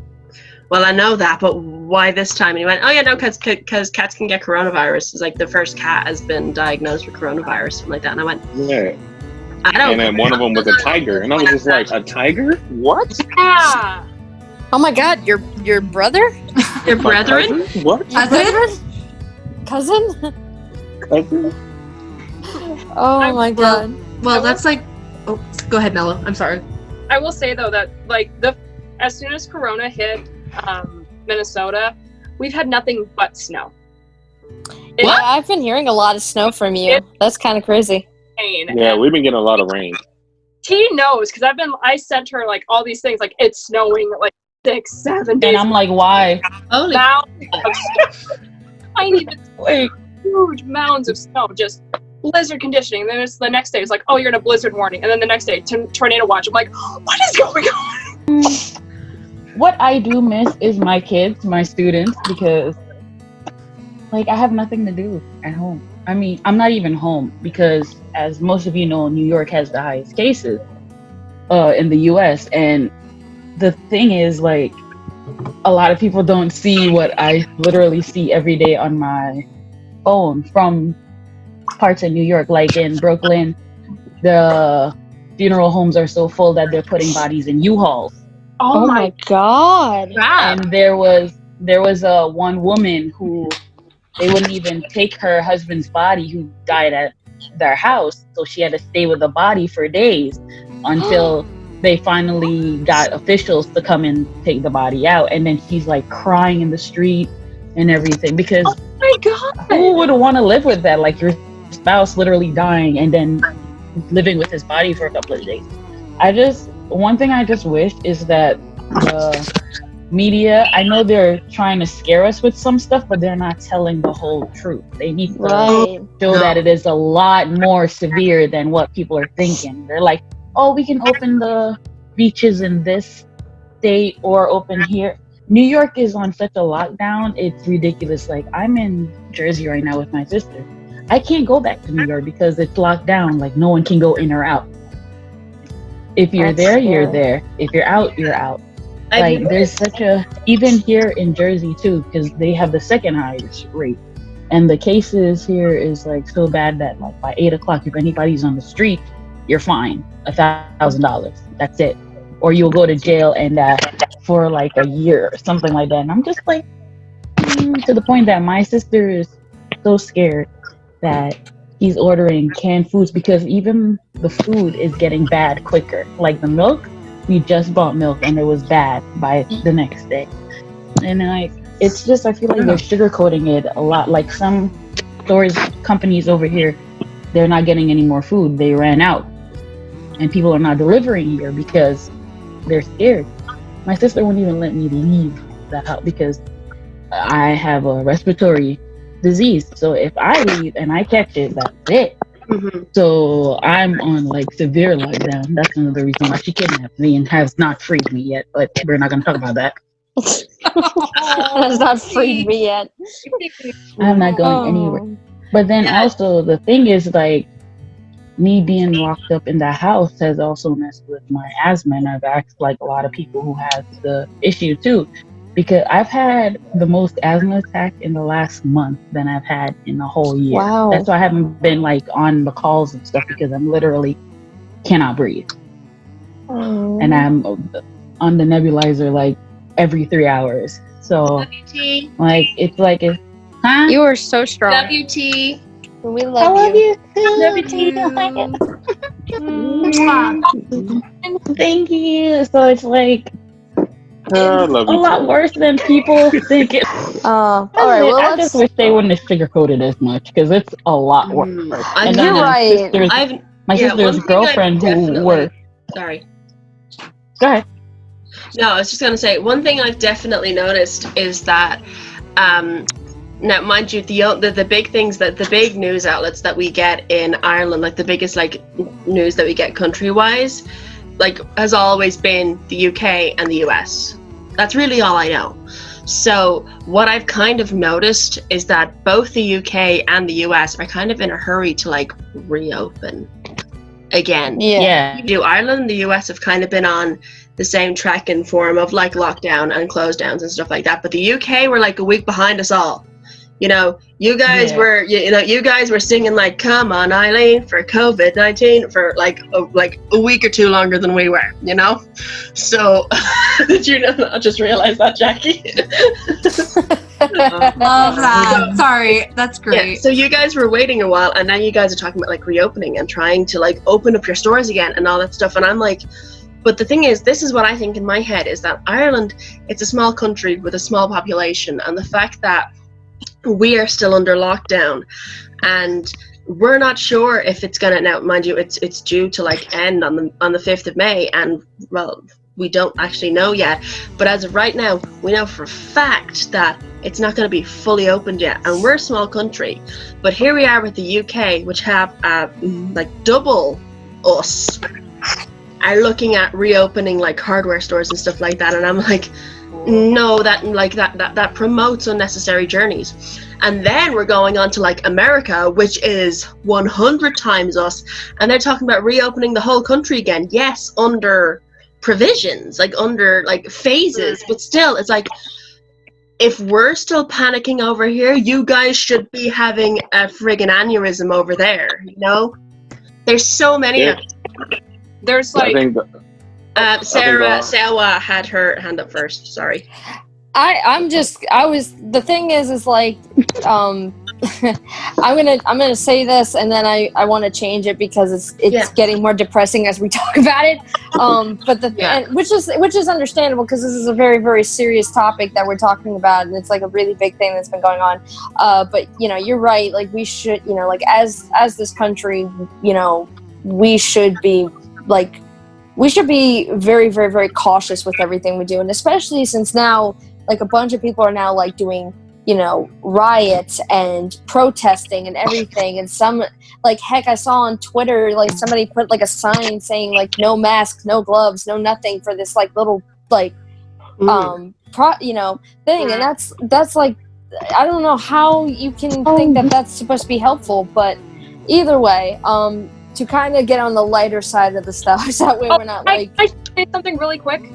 "Well, I know that, but why this time?" And he went, "Oh yeah, no, because cats can get coronavirus." It's like the first cat has been diagnosed with coronavirus, something like that. And I went, yeah. I don't. And then one of them was a tiger, and I was just like, a tiger? What? Yeah. Oh my God, your brother? Your brethren? What? Cousin? Cousin? Oh my God. Well, that's like. Oh, go ahead, Mello. I'm sorry. I will say though that like as soon as Corona hit Minnesota, we've had nothing but snow. Yeah, I've been hearing a lot of snow from you. That's kind of crazy. Yeah, we've been getting a lot of rain. T knows because I sent her like all these things like it's snowing like 6-7 days. And I'm like, why? Only. Now I need to wait. huge mounds of snow, just blizzard conditioning. And then it's the next day, it's like, oh, you're in a blizzard warning. And then the next day, tornado watch. I'm like, what is going on? What I do miss is my kids, my students, because like I have nothing to do at home. I mean, I'm not even home because, as most of you know, New York has the highest cases in the U.S. And the thing is, like, a lot of people don't see what I literally see every day on my phone from parts of New York. Like in Brooklyn, the funeral homes are so full that they're putting bodies in U-Hauls. Oh my god. Crap. And there was a one woman who they wouldn't even take her husband's body who died at their house, so she had to stay with the body for days until they finally got officials to come and take the body out. And then she's like crying in the street and everything because My God. who would want to live with that? Like your spouse literally dying and then living with his body for a couple of days. One thing I just wish is that the media, I know they're trying to scare us with some stuff, but they're not telling the whole truth. They need to Right. show that it is a lot more severe than what people are thinking. They're like, oh, we can open the beaches in this state or open here. New York is on such a lockdown, it's ridiculous. Like, I'm in Jersey right now with my sister. I can't go back to New York because it's locked down. Like, no one can go in or out. If you're That's there, you're scary. there. If you're out, you're out. Like, there's such a, even here in Jersey too, because they have the second highest rate. And the cases here is like so bad that like by 8 o'clock, if anybody's on the street, you're fined $1,000. That's it. Or you'll go to jail and for like a year or something like that. And I'm just like, to the point that my sister is so scared that he's ordering canned foods because even the food is getting bad quicker. Like the milk, we just bought milk and it was bad by the next day. And like, it's just, I feel like they're sugarcoating it a lot. Like some companies over here, they're not getting any more food. They ran out. And people are not delivering here because they're scared. My sister wouldn't even let me leave the house because I have a respiratory disease. So if I leave and I catch it, that's it. Mm-hmm. So I'm on like severe lockdown. That's another reason why she kidnapped me and has not freed me yet. But we're not going to talk about that. Has not freed me yet. I'm not going anywhere. But then also the thing is like me being locked up in the house has also messed with my asthma, and I've asked like a lot of people who have the issue too, because I've had the most asthma attack in the last month than I've had in a whole year. Wow. That's why I haven't been like on the calls and stuff because I'm literally cannot breathe. And I'm on the nebulizer like every 3 hours. So like it's like huh? You are so strong. Love you, T. We I love love you. you too. Thank you. So it's like I love a you lot too. worse than people think it. All right. Well, I just wish they wouldn't have sugarcoated as much because it's a lot worse. And then You're right. my sister's girlfriend who worked. Sorry. Go ahead. No, I was just gonna say one thing I've definitely noticed is that, now mind you, the big things that the big news outlets that we get in Ireland, like the biggest like news that we get country-wise, like has always been the UK and the US. That's really all I know. So what I've kind of noticed is that both the UK and the US are kind of in a hurry to like reopen again. Yeah. Do Ireland and the US have kind of been on the same track and form of like lockdown and close downs and stuff like that, but the UK were like a week behind us all. You know, you guys were, you guys were singing like "Come on, Eileen" for COVID-19 for like a week or two longer than we were. You know, so did you not just realize that, Jackie? Love that. Sorry, that's great. Yeah, so you guys were waiting a while, and now you guys are talking about like reopening and trying to like open up your stores again and all that stuff. And I'm like, but the thing is, this is what I think in my head is that Ireland, it's a small country with a small population, and the fact that we are still under lockdown and we're not sure if it's gonna, now mind you, it's due to like end on the 5th of May, and well, we don't actually know yet. But as of right now, we know for a fact that it's not going to be fully opened yet. And we're a small country, but here we are with the UK, which have like double us, are looking at reopening like hardware stores and stuff like that. And I'm like, no, that promotes unnecessary journeys. And then we're going on to like America, which is 100 times us, and they're talking about reopening the whole country again. Yes, under provisions, like under like phases, but still, it's like, if we're still panicking over here, you guys should be having a friggin' aneurysm over there, you know? There's so many of them. There's I like think Sarah Sawa had her hand up first. Sorry. The thing is like, I'm gonna say this, and then I want to change it because it's getting more depressing as we talk about it. But which is understandable, because this is a very, very serious topic that we're talking about, and it's like a really big thing that's been going on. But you know, you're right. Like, we should, you know, like as this country, you know, we should be very, very, very cautious with everything we do, and especially since now, like, a bunch of people are now like doing, you know, riots and protesting and everything. And some, like, heck, I saw on Twitter, like, somebody put like a sign saying like no mask, no gloves, no nothing for this like little like you know, thing. And that's like, I don't know how you can think that that's supposed to be helpful, but either way, to kind of get on the lighter side of the stuff, so that way we're not like. I say something really quick.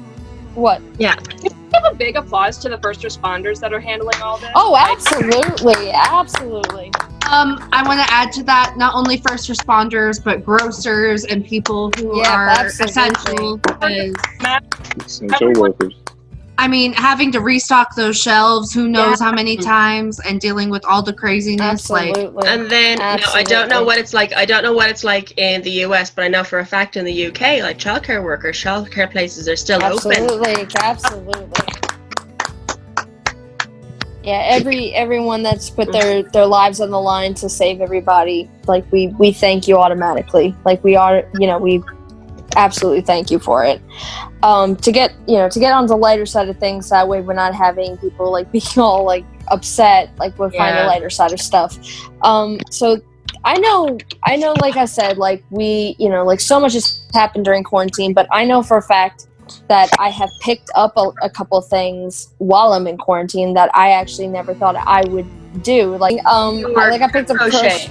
What? Yeah. Give a big applause to the first responders that are handling all this. Oh, absolutely, absolutely. I want to add to that, not only first responders, but grocers and people who are essential. Essential workers. I mean, having to restock those shelves, who knows how many times, and dealing with all the craziness. Absolutely. Like, and then I don't know what it's like. I don't know what it's like in the US, but I know for a fact in the UK, like childcare workers, childcare places are still open. Absolutely. Yeah, everyone that's put their lives on the line to save everybody, like we thank you automatically. Like, we are, you know, we absolutely thank you for it. To get on the lighter side of things, that way we're not having people like being all like upset, like we'll find the lighter side of stuff. So I know, like I said, like we, you know, like so much has happened during quarantine, but I know for a fact that I have picked up a couple of things while I'm in quarantine that I actually never thought I would do. Like, I picked up crochet.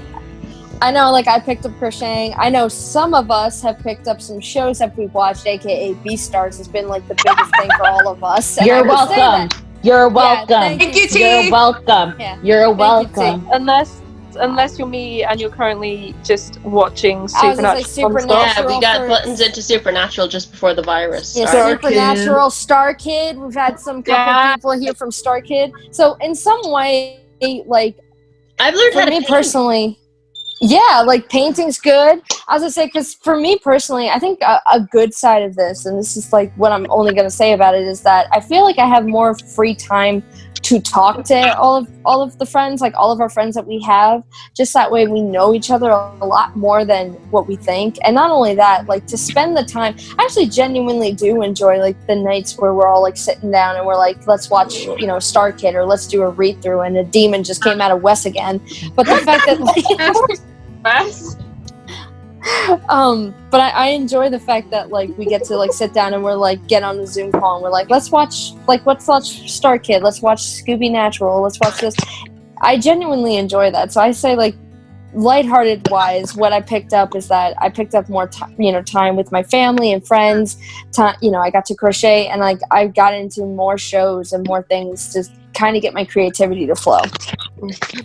I know, like, I picked up crocheting. I know some of us have picked up some shows that we've watched, aka Beastars has been like the biggest thing for all of us. And You're welcome. You're welcome. thank you, T. You're welcome. Yeah. You're welcome. Unless you're me and you're currently just watching I was gonna say Supernatural. Yeah, we got buttons into Supernatural just before the virus Yeah, started. Supernatural, Star Kid. We've had some couple people here from Star Kid. So in some way, like, I've learned how to paint. Personally, yeah, like, painting's good. I was gonna say, because for me personally, I think a good side of this, and this is like what I'm only gonna say about it, is that I feel like I have more free time to talk to all of the friends, like all of our friends that we have. Just that way we know each other a lot more than what we think. And not only that, like, to spend the time, I actually genuinely do enjoy like the nights where we're all like sitting down and we're like, let's watch, you know, Star Kid, or let's do a read through, and a demon just came out of Wes again. But the fact that like Wes? but I enjoy the fact that like we get to like sit down and we're like get on the Zoom call and we're like, let's watch Star Kid, let's watch Scooby Natural, let's watch this. I genuinely enjoy that. So I say, like, lighthearted wise, what I picked up is that I picked up more time with my family and friends. I got to crochet, and like I got into more shows and more things to kind of get my creativity to flow.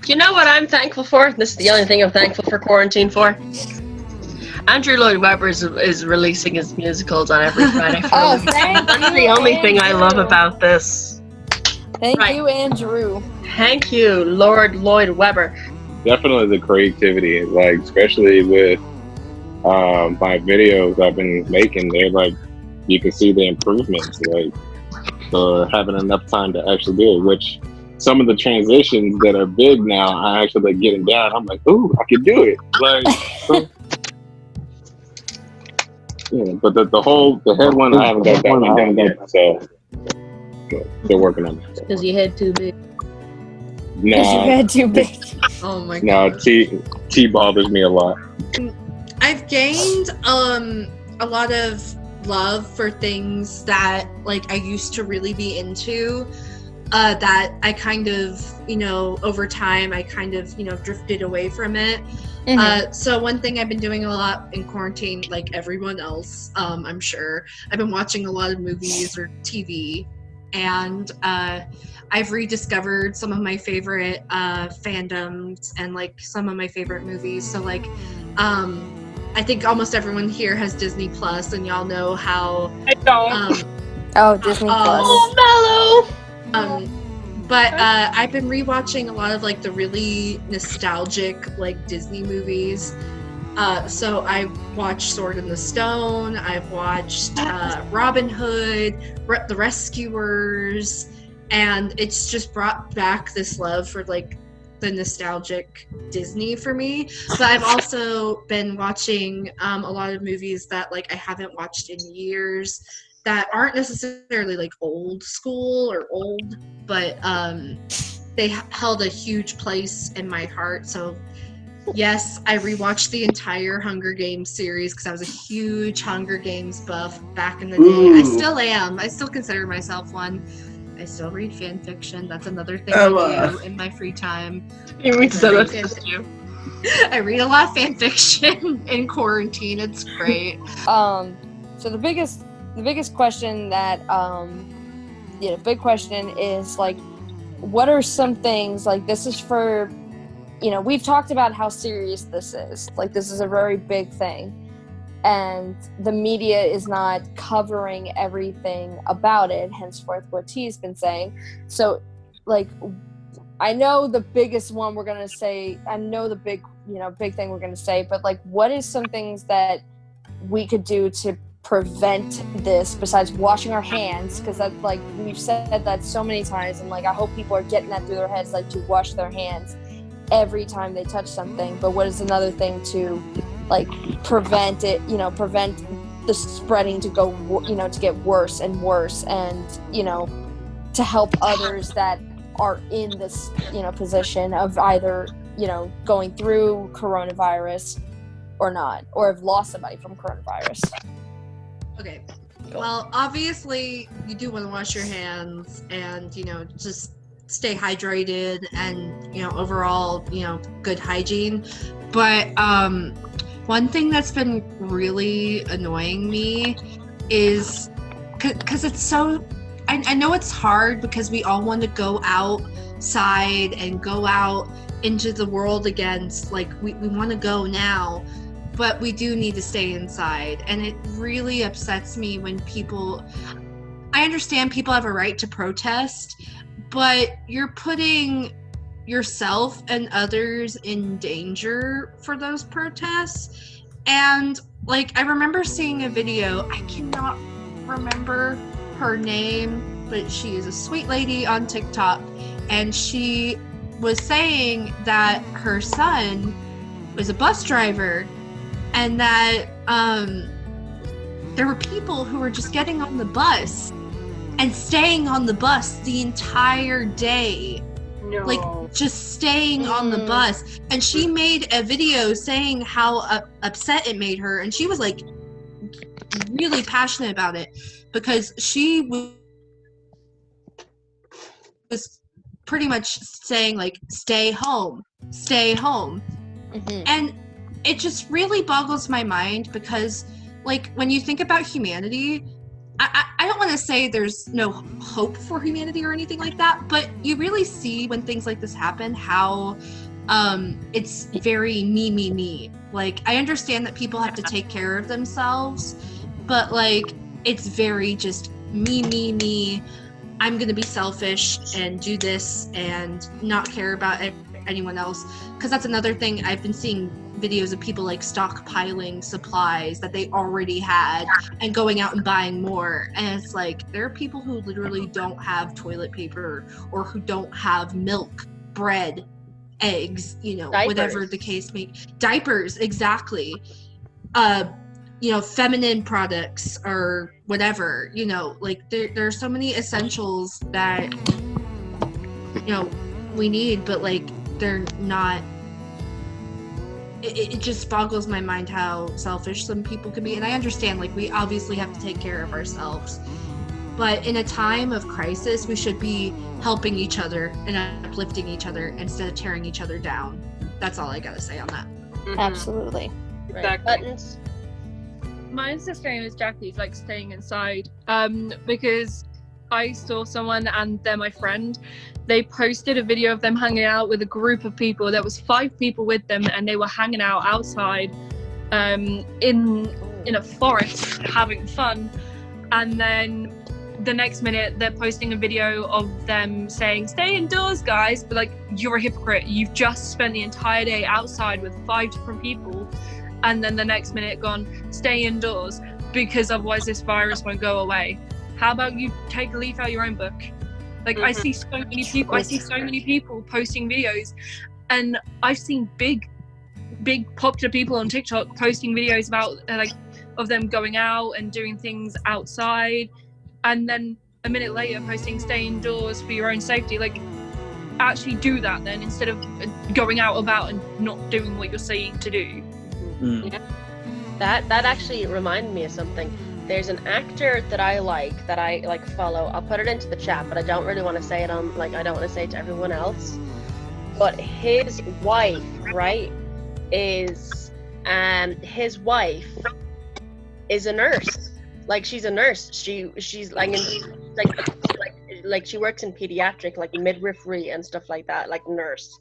You know what I'm thankful for? This is the only thing I'm thankful for quarantine for. Andrew Lloyd Webber is releasing his musicals on every Friday. Oh, thank That's you, the only Andrew. thing I love about this. Thank you, Andrew. Thank you, Lord Lloyd Webber. Definitely the creativity, like, especially with my videos I've been making. They're like, you can see the improvements, like, for having enough time to actually do it. Which some of the transitions that are big now, I actually like getting down. I'm like, ooh, I can do it. Like, Yeah, but the head one, I haven't got that one done yet. So still working on that. Because your head too big. Because your Nah, head too big. Oh my nah, gosh. T bothers me a lot. I've gained a lot of love for things that like I used to really be into. That I kind of, over time I kind of, drifted away from it. So one thing I've been doing a lot in quarantine, like everyone else, I'm sure, I've been watching a lot of movies or TV, and I've rediscovered some of my favorite fandoms and like some of my favorite movies. So like, I think almost everyone here has Disney Plus, and y'all know how. I don't. Oh, Disney Plus. Oh, Mellow! But I've been rewatching a lot of like the really nostalgic like Disney movies. So I watched Sword in the Stone. I've watched Robin Hood, The Rescuers, and it's just brought back this love for like the nostalgic Disney for me. But I've also been watching a lot of movies that like I haven't watched in years, that aren't necessarily like old school or old, but they held a huge place in my heart. So yes, I rewatched the entire Hunger Games series because I was a huge Hunger Games buff back in the day. I still am. I still consider myself one. I still read fan fiction. That's another thing I do in my free time. I read a lot of fan fiction in quarantine. It's great. So the biggest question that big question is like, what are some things, like, this is for, we've talked about how serious this is. Like, this is a very big thing, and the media is not covering everything about it, henceforth what T's been saying. So, like, I know the biggest one we're going to say, I know the big thing we're going to say, but, like, what is some things that we could do to prevent this besides washing our hands? Because that, like, we've said that so many times, and like I hope people are getting that through their heads, like, to wash their hands every time they touch something. But what is another thing to like prevent it, prevent the spreading to go, to get worse and worse, and to help others that are in this position of either going through coronavirus or not, or have lost somebody from coronavirus? Okay. Well, obviously, you do want to wash your hands and, just stay hydrated and, overall, good hygiene. But one thing that's been really annoying me is because it's so, I know it's hard because we all want to go outside and go out into the world again. Like, we want to go now. But we do need to stay inside. And it really upsets me when I understand people have a right to protest, but you're putting yourself and others in danger for those protests. And like, I remember seeing a video, I cannot remember her name, but she is a sweet lady on TikTok. And she was saying that her son was a bus driver, and that there were people who were just getting on the bus and staying on the bus the entire day. No. Like, just staying on the bus. And she made a video saying how upset it made her. And she was, like, really passionate about it because she was pretty much saying, like, stay home. And it just really boggles my mind because, like, when you think about humanity, I don't want to say there's no hope for humanity or anything like that, but you really see when things like this happen how it's very me. Like, I understand that people have to take care of themselves, but, like, it's very just me. I'm going to be selfish and do this and not care about anyone else. Because that's another thing. I've been seeing videos of people like stockpiling supplies that they already had and going out and buying more. And it's like, there are people who literally don't have toilet paper or who don't have milk, bread, eggs, Diapers. whatever the case may be. Diapers, exactly. feminine products or whatever, like there are so many essentials that, we need, but like they're not. It just boggles my mind how selfish some people can be. And I understand, like, we obviously have to take care of ourselves. But in a time of crisis, we should be helping each other and uplifting each other instead of tearing each other down. That's all I gotta say on that. Mhm. Absolutely. Right. Buttons. Mine's the same as Jackie's, like staying inside. Because I saw someone and they're my friend. They posted a video of them hanging out with a group of people. There was 5 people with them, and they were hanging out outside, in a forest having fun. And then the next minute they're posting a video of them saying, "Stay indoors, guys." But like, you're a hypocrite. You've just spent the entire day outside with 5 different people, and then the next minute gone, "Stay indoors because otherwise this virus won't go away." How about you take a leaf out of your own book? Like, I see so many people posting videos, and I've seen big popular people on TikTok posting videos about of them going out and doing things outside, and then a minute later posting "stay indoors for your own safety." Like, actually do that then, instead of going out about and not doing what you're saying to do. Yeah. That actually reminded me of something. There's an actor that I like follow. I'll put it into the chat, but I don't really want to say it on, I don't want to say it to everyone else. But his wife, right, is his wife is a nurse. Like, she's a nurse. She's like she works in pediatric, like midwifery and stuff like that, like nurse.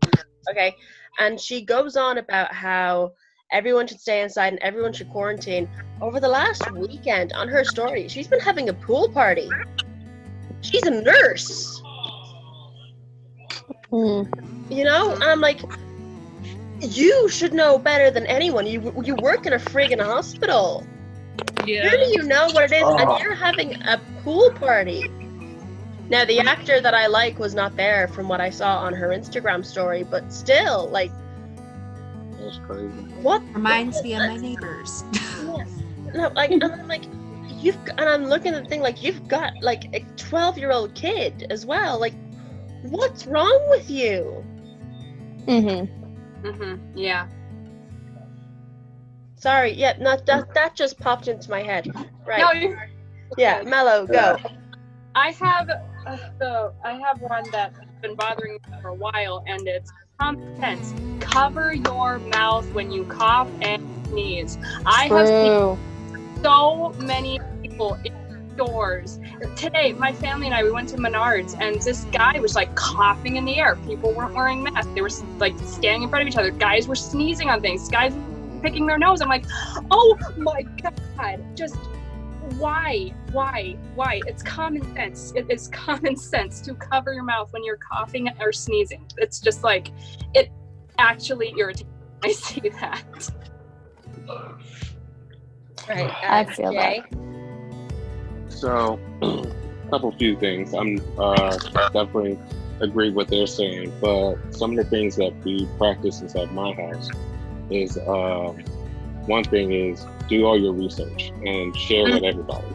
Okay, and she goes on about how everyone should stay inside and everyone should quarantine. Over the last weekend, on her story, she's been having a pool party. She's a nurse. And I'm like, you should know better than anyone. You work in a friggin' hospital. Yeah. How do you know what it is? And you're having a pool party. Now, the actor that I like was not there from what I saw on her Instagram story, but still, like, That's crazy. what? Reminds me of my neighbors. Yes. No, and I'm like, I'm looking at the thing, like, you've got like a 12-year-old kid as well. Like, what's wrong with you? Yeah. Sorry, yeah, that just popped into my head. Right. No, Yeah, Mello, go. I have one that's been bothering me for a while, and it's common sense. Cover your mouth when you cough and sneeze. I have seen so many people in stores. Today, my family and I, we went to Menards, and this guy was like coughing in the air. People weren't wearing masks. They were like standing in front of each other. Guys were sneezing on things. Guys were picking their nose. I'm like, oh my God, just why? It's common sense. It is common sense to cover your mouth when you're coughing or sneezing. It's just like, it actually irritates me when I see that. Right. I feel Jay? So, a few things. I'm definitely agree what they're saying, but some of the things that we practice inside my house is one thing is do all your research and share with everybody.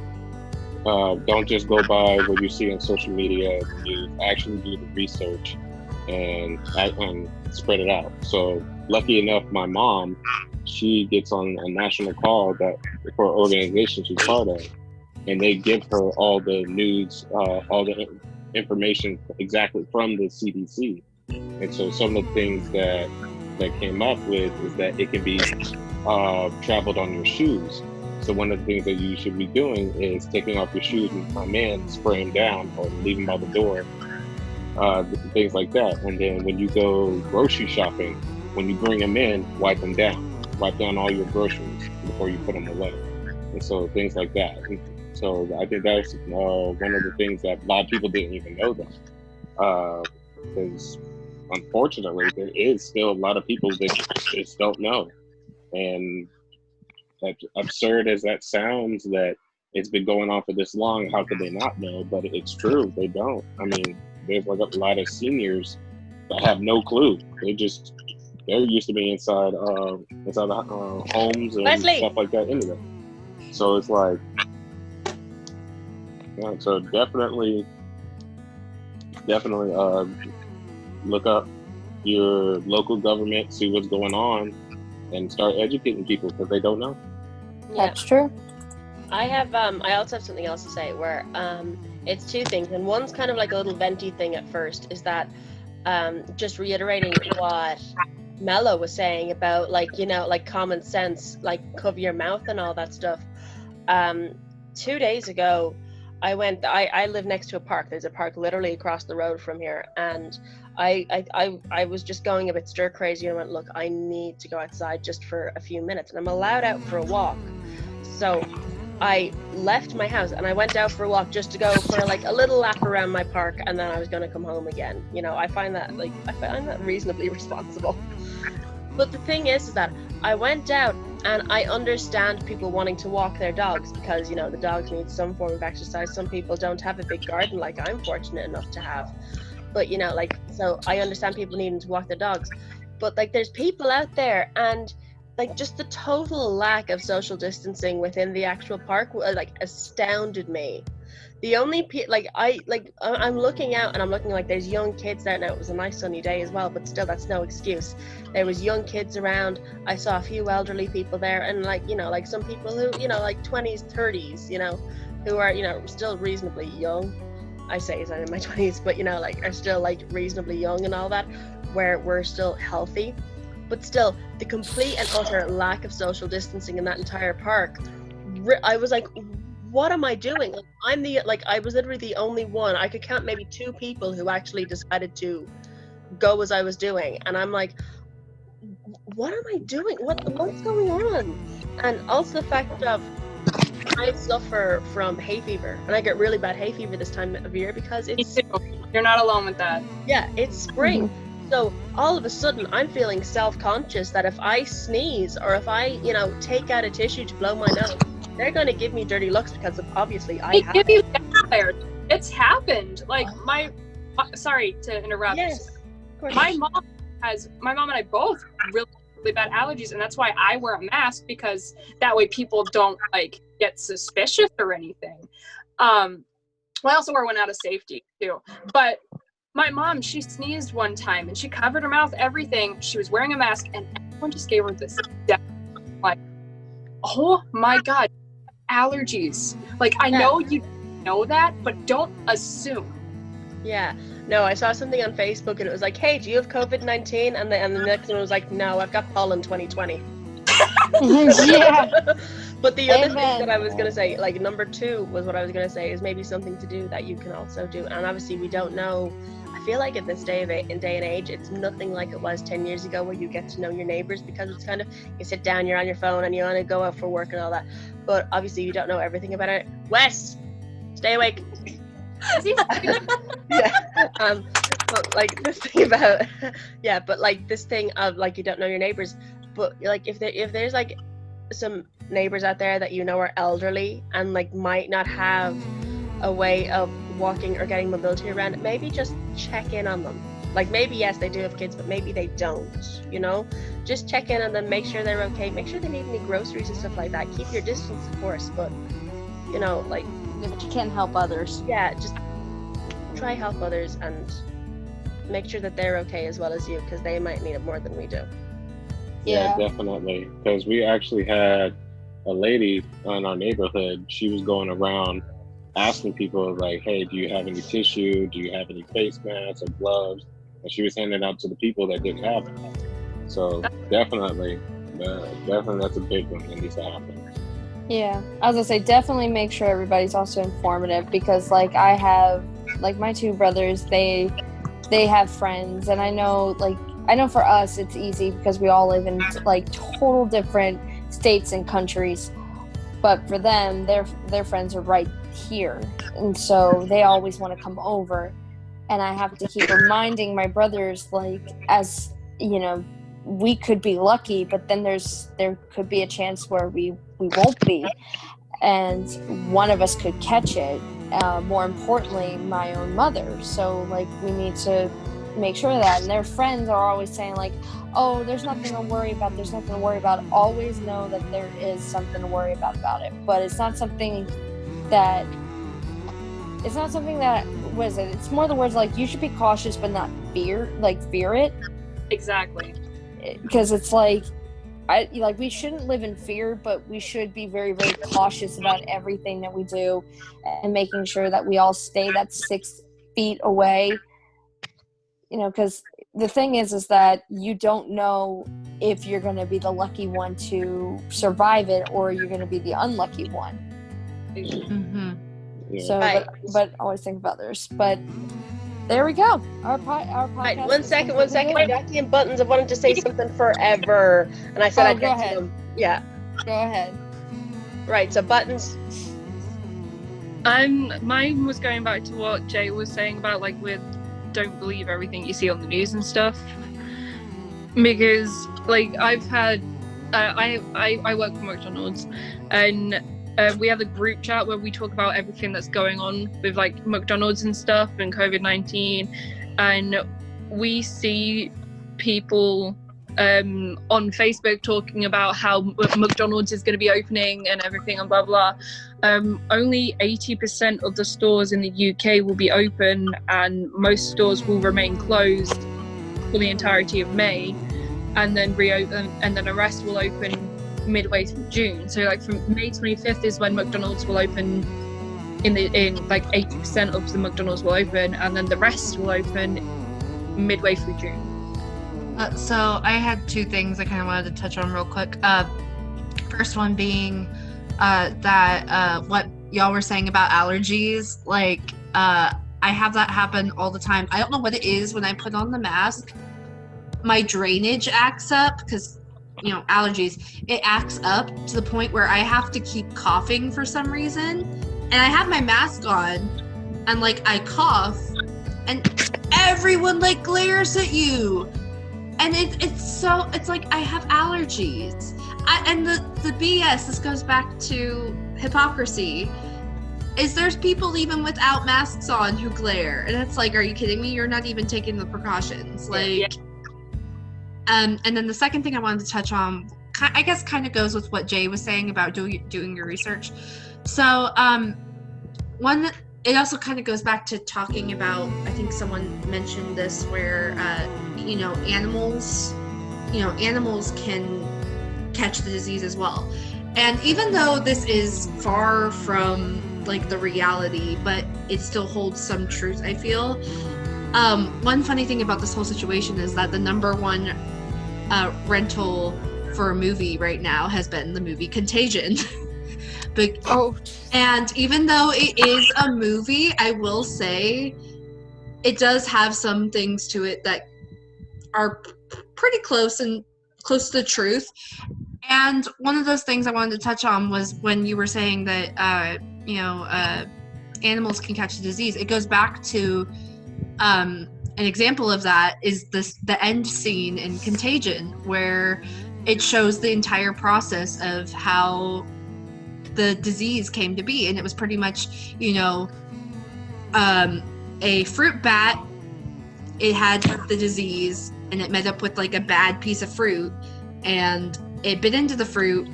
Don't just go by what you see on social media. You actually do the research and spread it out. So lucky enough, my mom, she gets on a national call that for an organization she's part of, and they give her all the news, all the information exactly from the CDC. And so some of the things that came up with is that it can be traveled on your shoes. So one of the things that you should be doing is taking off your shoes and come in, spray them down, or leave them by the door, things like that. And then when you go grocery shopping, when you bring them in, wipe them down. Wipe down all your groceries before you put them away. And so things like that. And so I think that's one of the things that a lot of people didn't even know that. Because unfortunately, there is still a lot of people that just don't know. And as absurd as that sounds, that it's been going on for this long, how could they not know? But it's true, they don't. I mean, there's like a lot of seniors that have no clue. They're used to being inside the homes and Leslie. stuff like that anyway. So it's like, yeah, so definitely look up your local government, see what's going on, and start educating people because they don't know. Yeah. That's true. I also have something else to say where it's two things, and one's kind of like a little venti thing at first, is that just reiterating what Mello was saying about, like, you know, like common sense, like cover your mouth and all that stuff. 2 days ago, I live next to a park. There's a park literally across the road from here, and I was just going a bit stir crazy and went, look, I need to go outside just for a few minutes, and I'm allowed out for a walk. So I left my house and I went out for a walk just to go for like a little lap around my park, and then I was going to come home again. You know, I find that reasonably responsible. But the thing is that I went out, and I understand people wanting to walk their dogs because, you know, the dogs need some form of exercise. Some people don't have a big garden like I'm fortunate enough to have. But, you know, like, so I understand people needing to walk their dogs. But, like, there's people out there, and, like, just the total lack of social distancing within the actual park, like, astounded me. The only I'm looking out and I'm looking, like, there's young kids there. Now it was a nice sunny day as well, but still, that's no excuse. There was young kids around. I saw a few elderly people there, and, like, you know, like some people who, you know, like 20s, 30s, you know, who are, you know, still reasonably young. I say as I'm in my 20s, but, you know, like, are still, like, reasonably young and all that, where we're still healthy. But still, the complete and utter lack of social distancing in that entire park, I was like, what am I doing? Like, I was literally the only one. I could count maybe 2 people who actually decided to go as I was doing, and I'm like, what am I doing? What's going on? And also the fact of, I suffer from hay fever, and I get really bad hay fever this time of year because it's, You're not alone with that. yeah, it's spring. So all of a sudden, I'm feeling self-conscious that if I sneeze or if I, you know, take out a tissue to blow my nose, they're going to give me dirty looks because obviously I have Give you it. there. It's happened. Like, sorry to interrupt. Yes, of course. My mom and I both really, really bad allergies, and that's why I wear a mask, because that way people don't, like, get suspicious or anything. I also wear one out of safety too. But my mom, she sneezed one time and she covered her mouth, everything. She was wearing a mask, and everyone just gave her this death, like, oh my God, allergies. Like, I know you know that, but don't assume. Yeah. No, I saw something on Facebook and it was like, hey, do you have COVID-19? And the next one was like, no, I've got pollen 2020. Yeah. But the other thing that I was going to say, like, number 2 was what I was going to say, is maybe something to do that you can also do. And obviously we don't know. I feel like at this day and age, it's nothing like it was 10 years ago where you get to know your neighbors, because it's kind of, you sit down, you're on your phone, and you want to go out for work and all that. But obviously you don't know everything about it. Wes, stay awake. Yeah. But like this thing about, yeah, but like this thing of, like, you don't know your neighbors, but like if there's like some neighbors out there that you know are elderly and like might not have a way of walking or getting mobility around, maybe just check in on them. Like, maybe yes, they do have kids, but maybe they don't, you know? Just check in on them, make sure they're okay, make sure they need any groceries and stuff like that. Keep your distance, of course, but, you know, like... Yeah, but you can't help others. Yeah, just try help others and make sure that they're okay as well as you, because they might need it more than we do. Yeah, definitely. Because we actually had a lady in our neighborhood. She was going around asking people, like, hey, do you have any tissue? Do you have any face masks or gloves? And she was handing out to the people that didn't have it. So definitely that's a big one that needs to happen. Yeah, I was gonna say, definitely make sure everybody's also informative, because like I have, like, my 2 brothers, they have friends, and I know for us it's easy because we all live in like total different states and countries, but for them, their friends are right here, and so they always want to come over, and I have to keep reminding my brothers, like, as you know, we could be lucky, but then there could be a chance where we won't be, and one of us could catch it. More importantly, my own mother. So like we need make sure of that. And their friends are always saying like, oh, there's nothing to worry about, there's nothing to worry about. Always know that there is something to worry about it. But it's not something that, what is it? It's more the words like, you should be cautious but not fear it. Exactly. Because it's like, we shouldn't live in fear, but we should be very, very cautious about everything that we do, and making sure that we all stay that 6 feet away. Because the thing is that you don't know if you're going to be the lucky one to survive it, or you're going to be the unlucky one. Mm-hmm. Yeah. So, Right. but always think of others. But there we go. Our podcast. Right, one second. Jackie and Buttons have wanted to say something forever, and I said I'd go get to ahead. them. Yeah. Go ahead. Right. So Buttons. Mine was going back to what Jay was saying about don't believe everything you see on the news and stuff, because I've had I work for McDonald's, and we have a group chat where we talk about everything that's going on with McDonald's and stuff and COVID-19, and we see people on Facebook talking about how McDonald's is going to be opening and everything and blah blah. Only 80% of the stores in the UK will be open, and most stores will remain closed for the entirety of May, and then reopen, and then the rest will open midway through June. So from May 25th is when McDonald's will open. In 80% of the McDonald's will open, and then the rest will open midway through June. So I had 2 things I kind of wanted to touch on real quick. First one being that what y'all were saying about allergies. I have that happen all the time. I don't know what it is when I put on the mask. My drainage acts up because, allergies. It acts up to the point where I have to keep coughing for some reason. And I have my mask on, and I cough, and everyone glares at you. And it's like I have allergies. And the BS, this goes back to hypocrisy, is there's people even without masks on who glare. And it's are you kidding me? You're not even taking the precautions. And then the second thing I wanted to touch on, I guess kind of goes with what Jay was saying about doing your research. So one, it also kind of goes back to talking about, I think someone mentioned this, where animals can catch the disease as well. And even though this is far from the reality, but it still holds some truth, I feel. One funny thing about this whole situation is that the number one rental for a movie right now has been the movie Contagion. And even though it is a movie, I will say it does have some things to it that are pretty close to the truth. And one of those things I wanted to touch on was when you were saying that animals can catch the disease. It goes back to an example of that is the end scene in Contagion, where it shows the entire process of how the disease came to be. And it was pretty much a fruit bat. It had the disease, and it met up with a bad piece of fruit, and it bit into the fruit,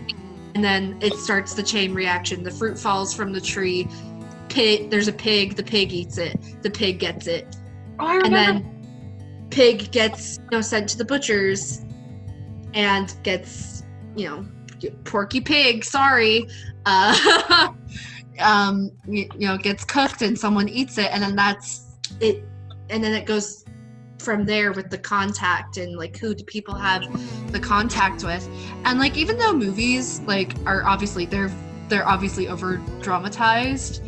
and then it starts the chain reaction. The fruit falls from the tree. There's a pig. The pig eats it. The pig gets it. Oh, I remember. And then pig gets sent to the butchers and gets Porky Pig. Sorry. Gets cooked and someone eats it, and then that's it. And then it goes from there with the contact and who do people have the contact with. And even though movies are obviously they're obviously over dramatized,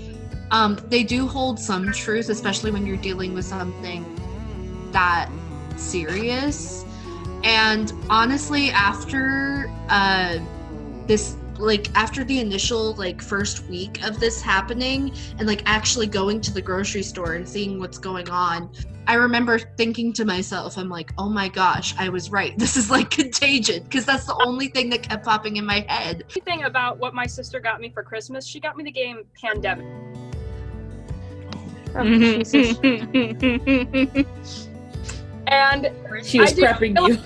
they do hold some truth, especially when you're dealing with something that serious. And honestly, after after the initial first week of this happening, and actually going to the grocery store and seeing what's going on, I remember thinking to myself, I'm oh my gosh, I was right. This is Contagion, because that's the only thing that kept popping in my head. Thing about what my sister got me for Christmas, she got me the game Pandemic. Oh, Jesus. And She was prepping you.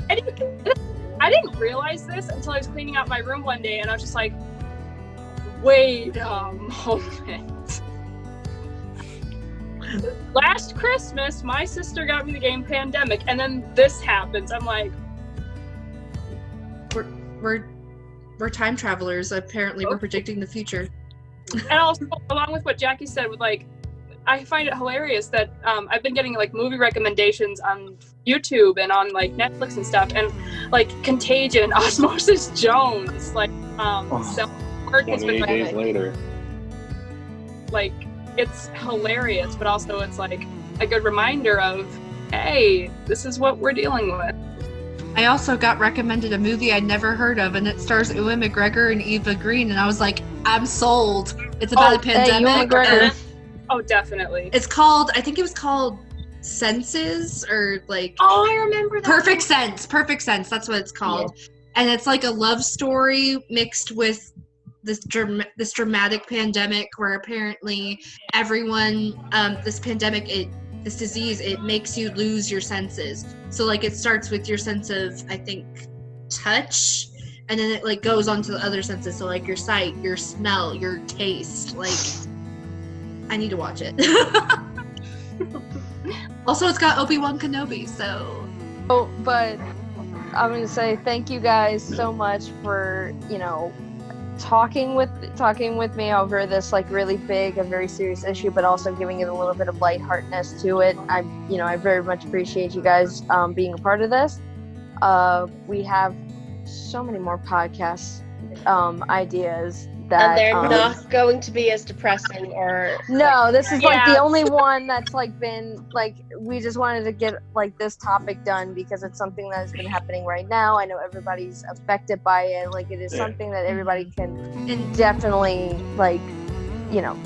I didn't realize this until I was cleaning out my room one day, and I was just like, wait a moment. Last Christmas, my sister got me the game Pandemic, and then this happens. I'm like, we're time travelers. Apparently, we're predicting the future. and also along with what Jackie said, with like, I find it hilarious that I've been getting like movie recommendations on YouTube and on like Netflix and stuff, and like Contagion, Osmosis Jones, like so 28 days later. Like, it's hilarious, but also it's like a good reminder of, hey, this is what we're dealing with. I also got recommended a movie I'd never heard of, and it stars Ewan McGregor and Eva Green, and I was like, I'm sold. It's about a pandemic. Ewan McGregor. Oh, definitely. It's called, I think it was called Senses, or like... Oh, I remember that. Perfect Sense. Perfect Sense. That's what it's called. Yeah. And it's like a love story mixed with this dramatic pandemic where apparently everyone, this pandemic, this disease, it makes you lose your senses. So like it starts with your sense of, I think, touch, and then it like goes on to the other senses. So like your sight, your smell, your taste. Like, I need to watch it. Also, it's got Obi-Wan Kenobi, so. Oh, but I'm gonna say thank you guys so much for, you know, talking with me over this like really big and very serious issue, but also giving it a little bit of lightheartedness to it. I very much appreciate you guys being a part of this. We have so many more podcast ideas that, and they're not going to be as depressing or no, this is like the only one that's like been like, we just wanted to get like this topic done because it's something that has been happening right now. I know everybody's affected by it. Like, it is something that everybody can definitely like, you know,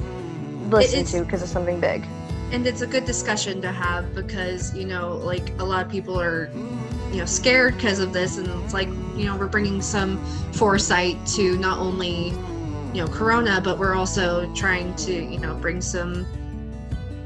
listen to because it's something big. And it's a good discussion to have because, you know, like a lot of people are, you know, scared because of this, and it's like, you know, we're bringing some foresight to not only, you know, Corona, but we're also trying to, you know, bring some,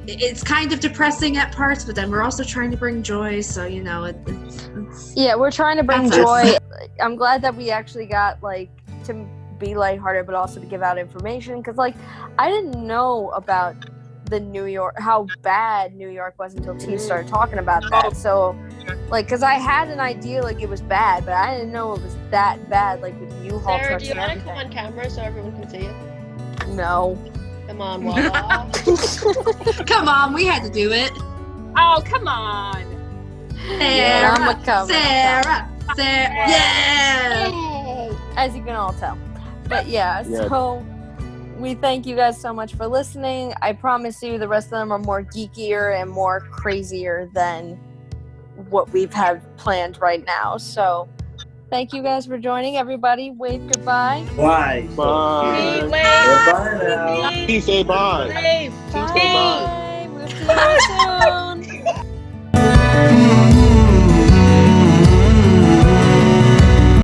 it's kind of depressing at parts, but then we're also trying to bring joy. So, you know, it's yeah, we're trying to bring joy. I'm glad that we actually got like to be lighthearted, but also to give out information. Cause like, I didn't know about how bad New York was until T started talking about that. So like, cause I had an idea like it was bad, but I didn't know it was that bad, like with U-Haul Sarah, trucks. do you and want to everything. come on camera so everyone can see you? No. Come on, Walla. Come on, we had to do it. Oh, come on. Sarah, yeah. Yay! As you can all tell. But yeah, so we thank you guys so much for listening. I promise you the rest of them are more geekier and more crazier than what we've had planned right now. So thank you guys for joining. Everybody, wave goodbye. Bye. Bye. Bye now. Peace, say bye. Wave. Peace, say bye. We'll see you soon.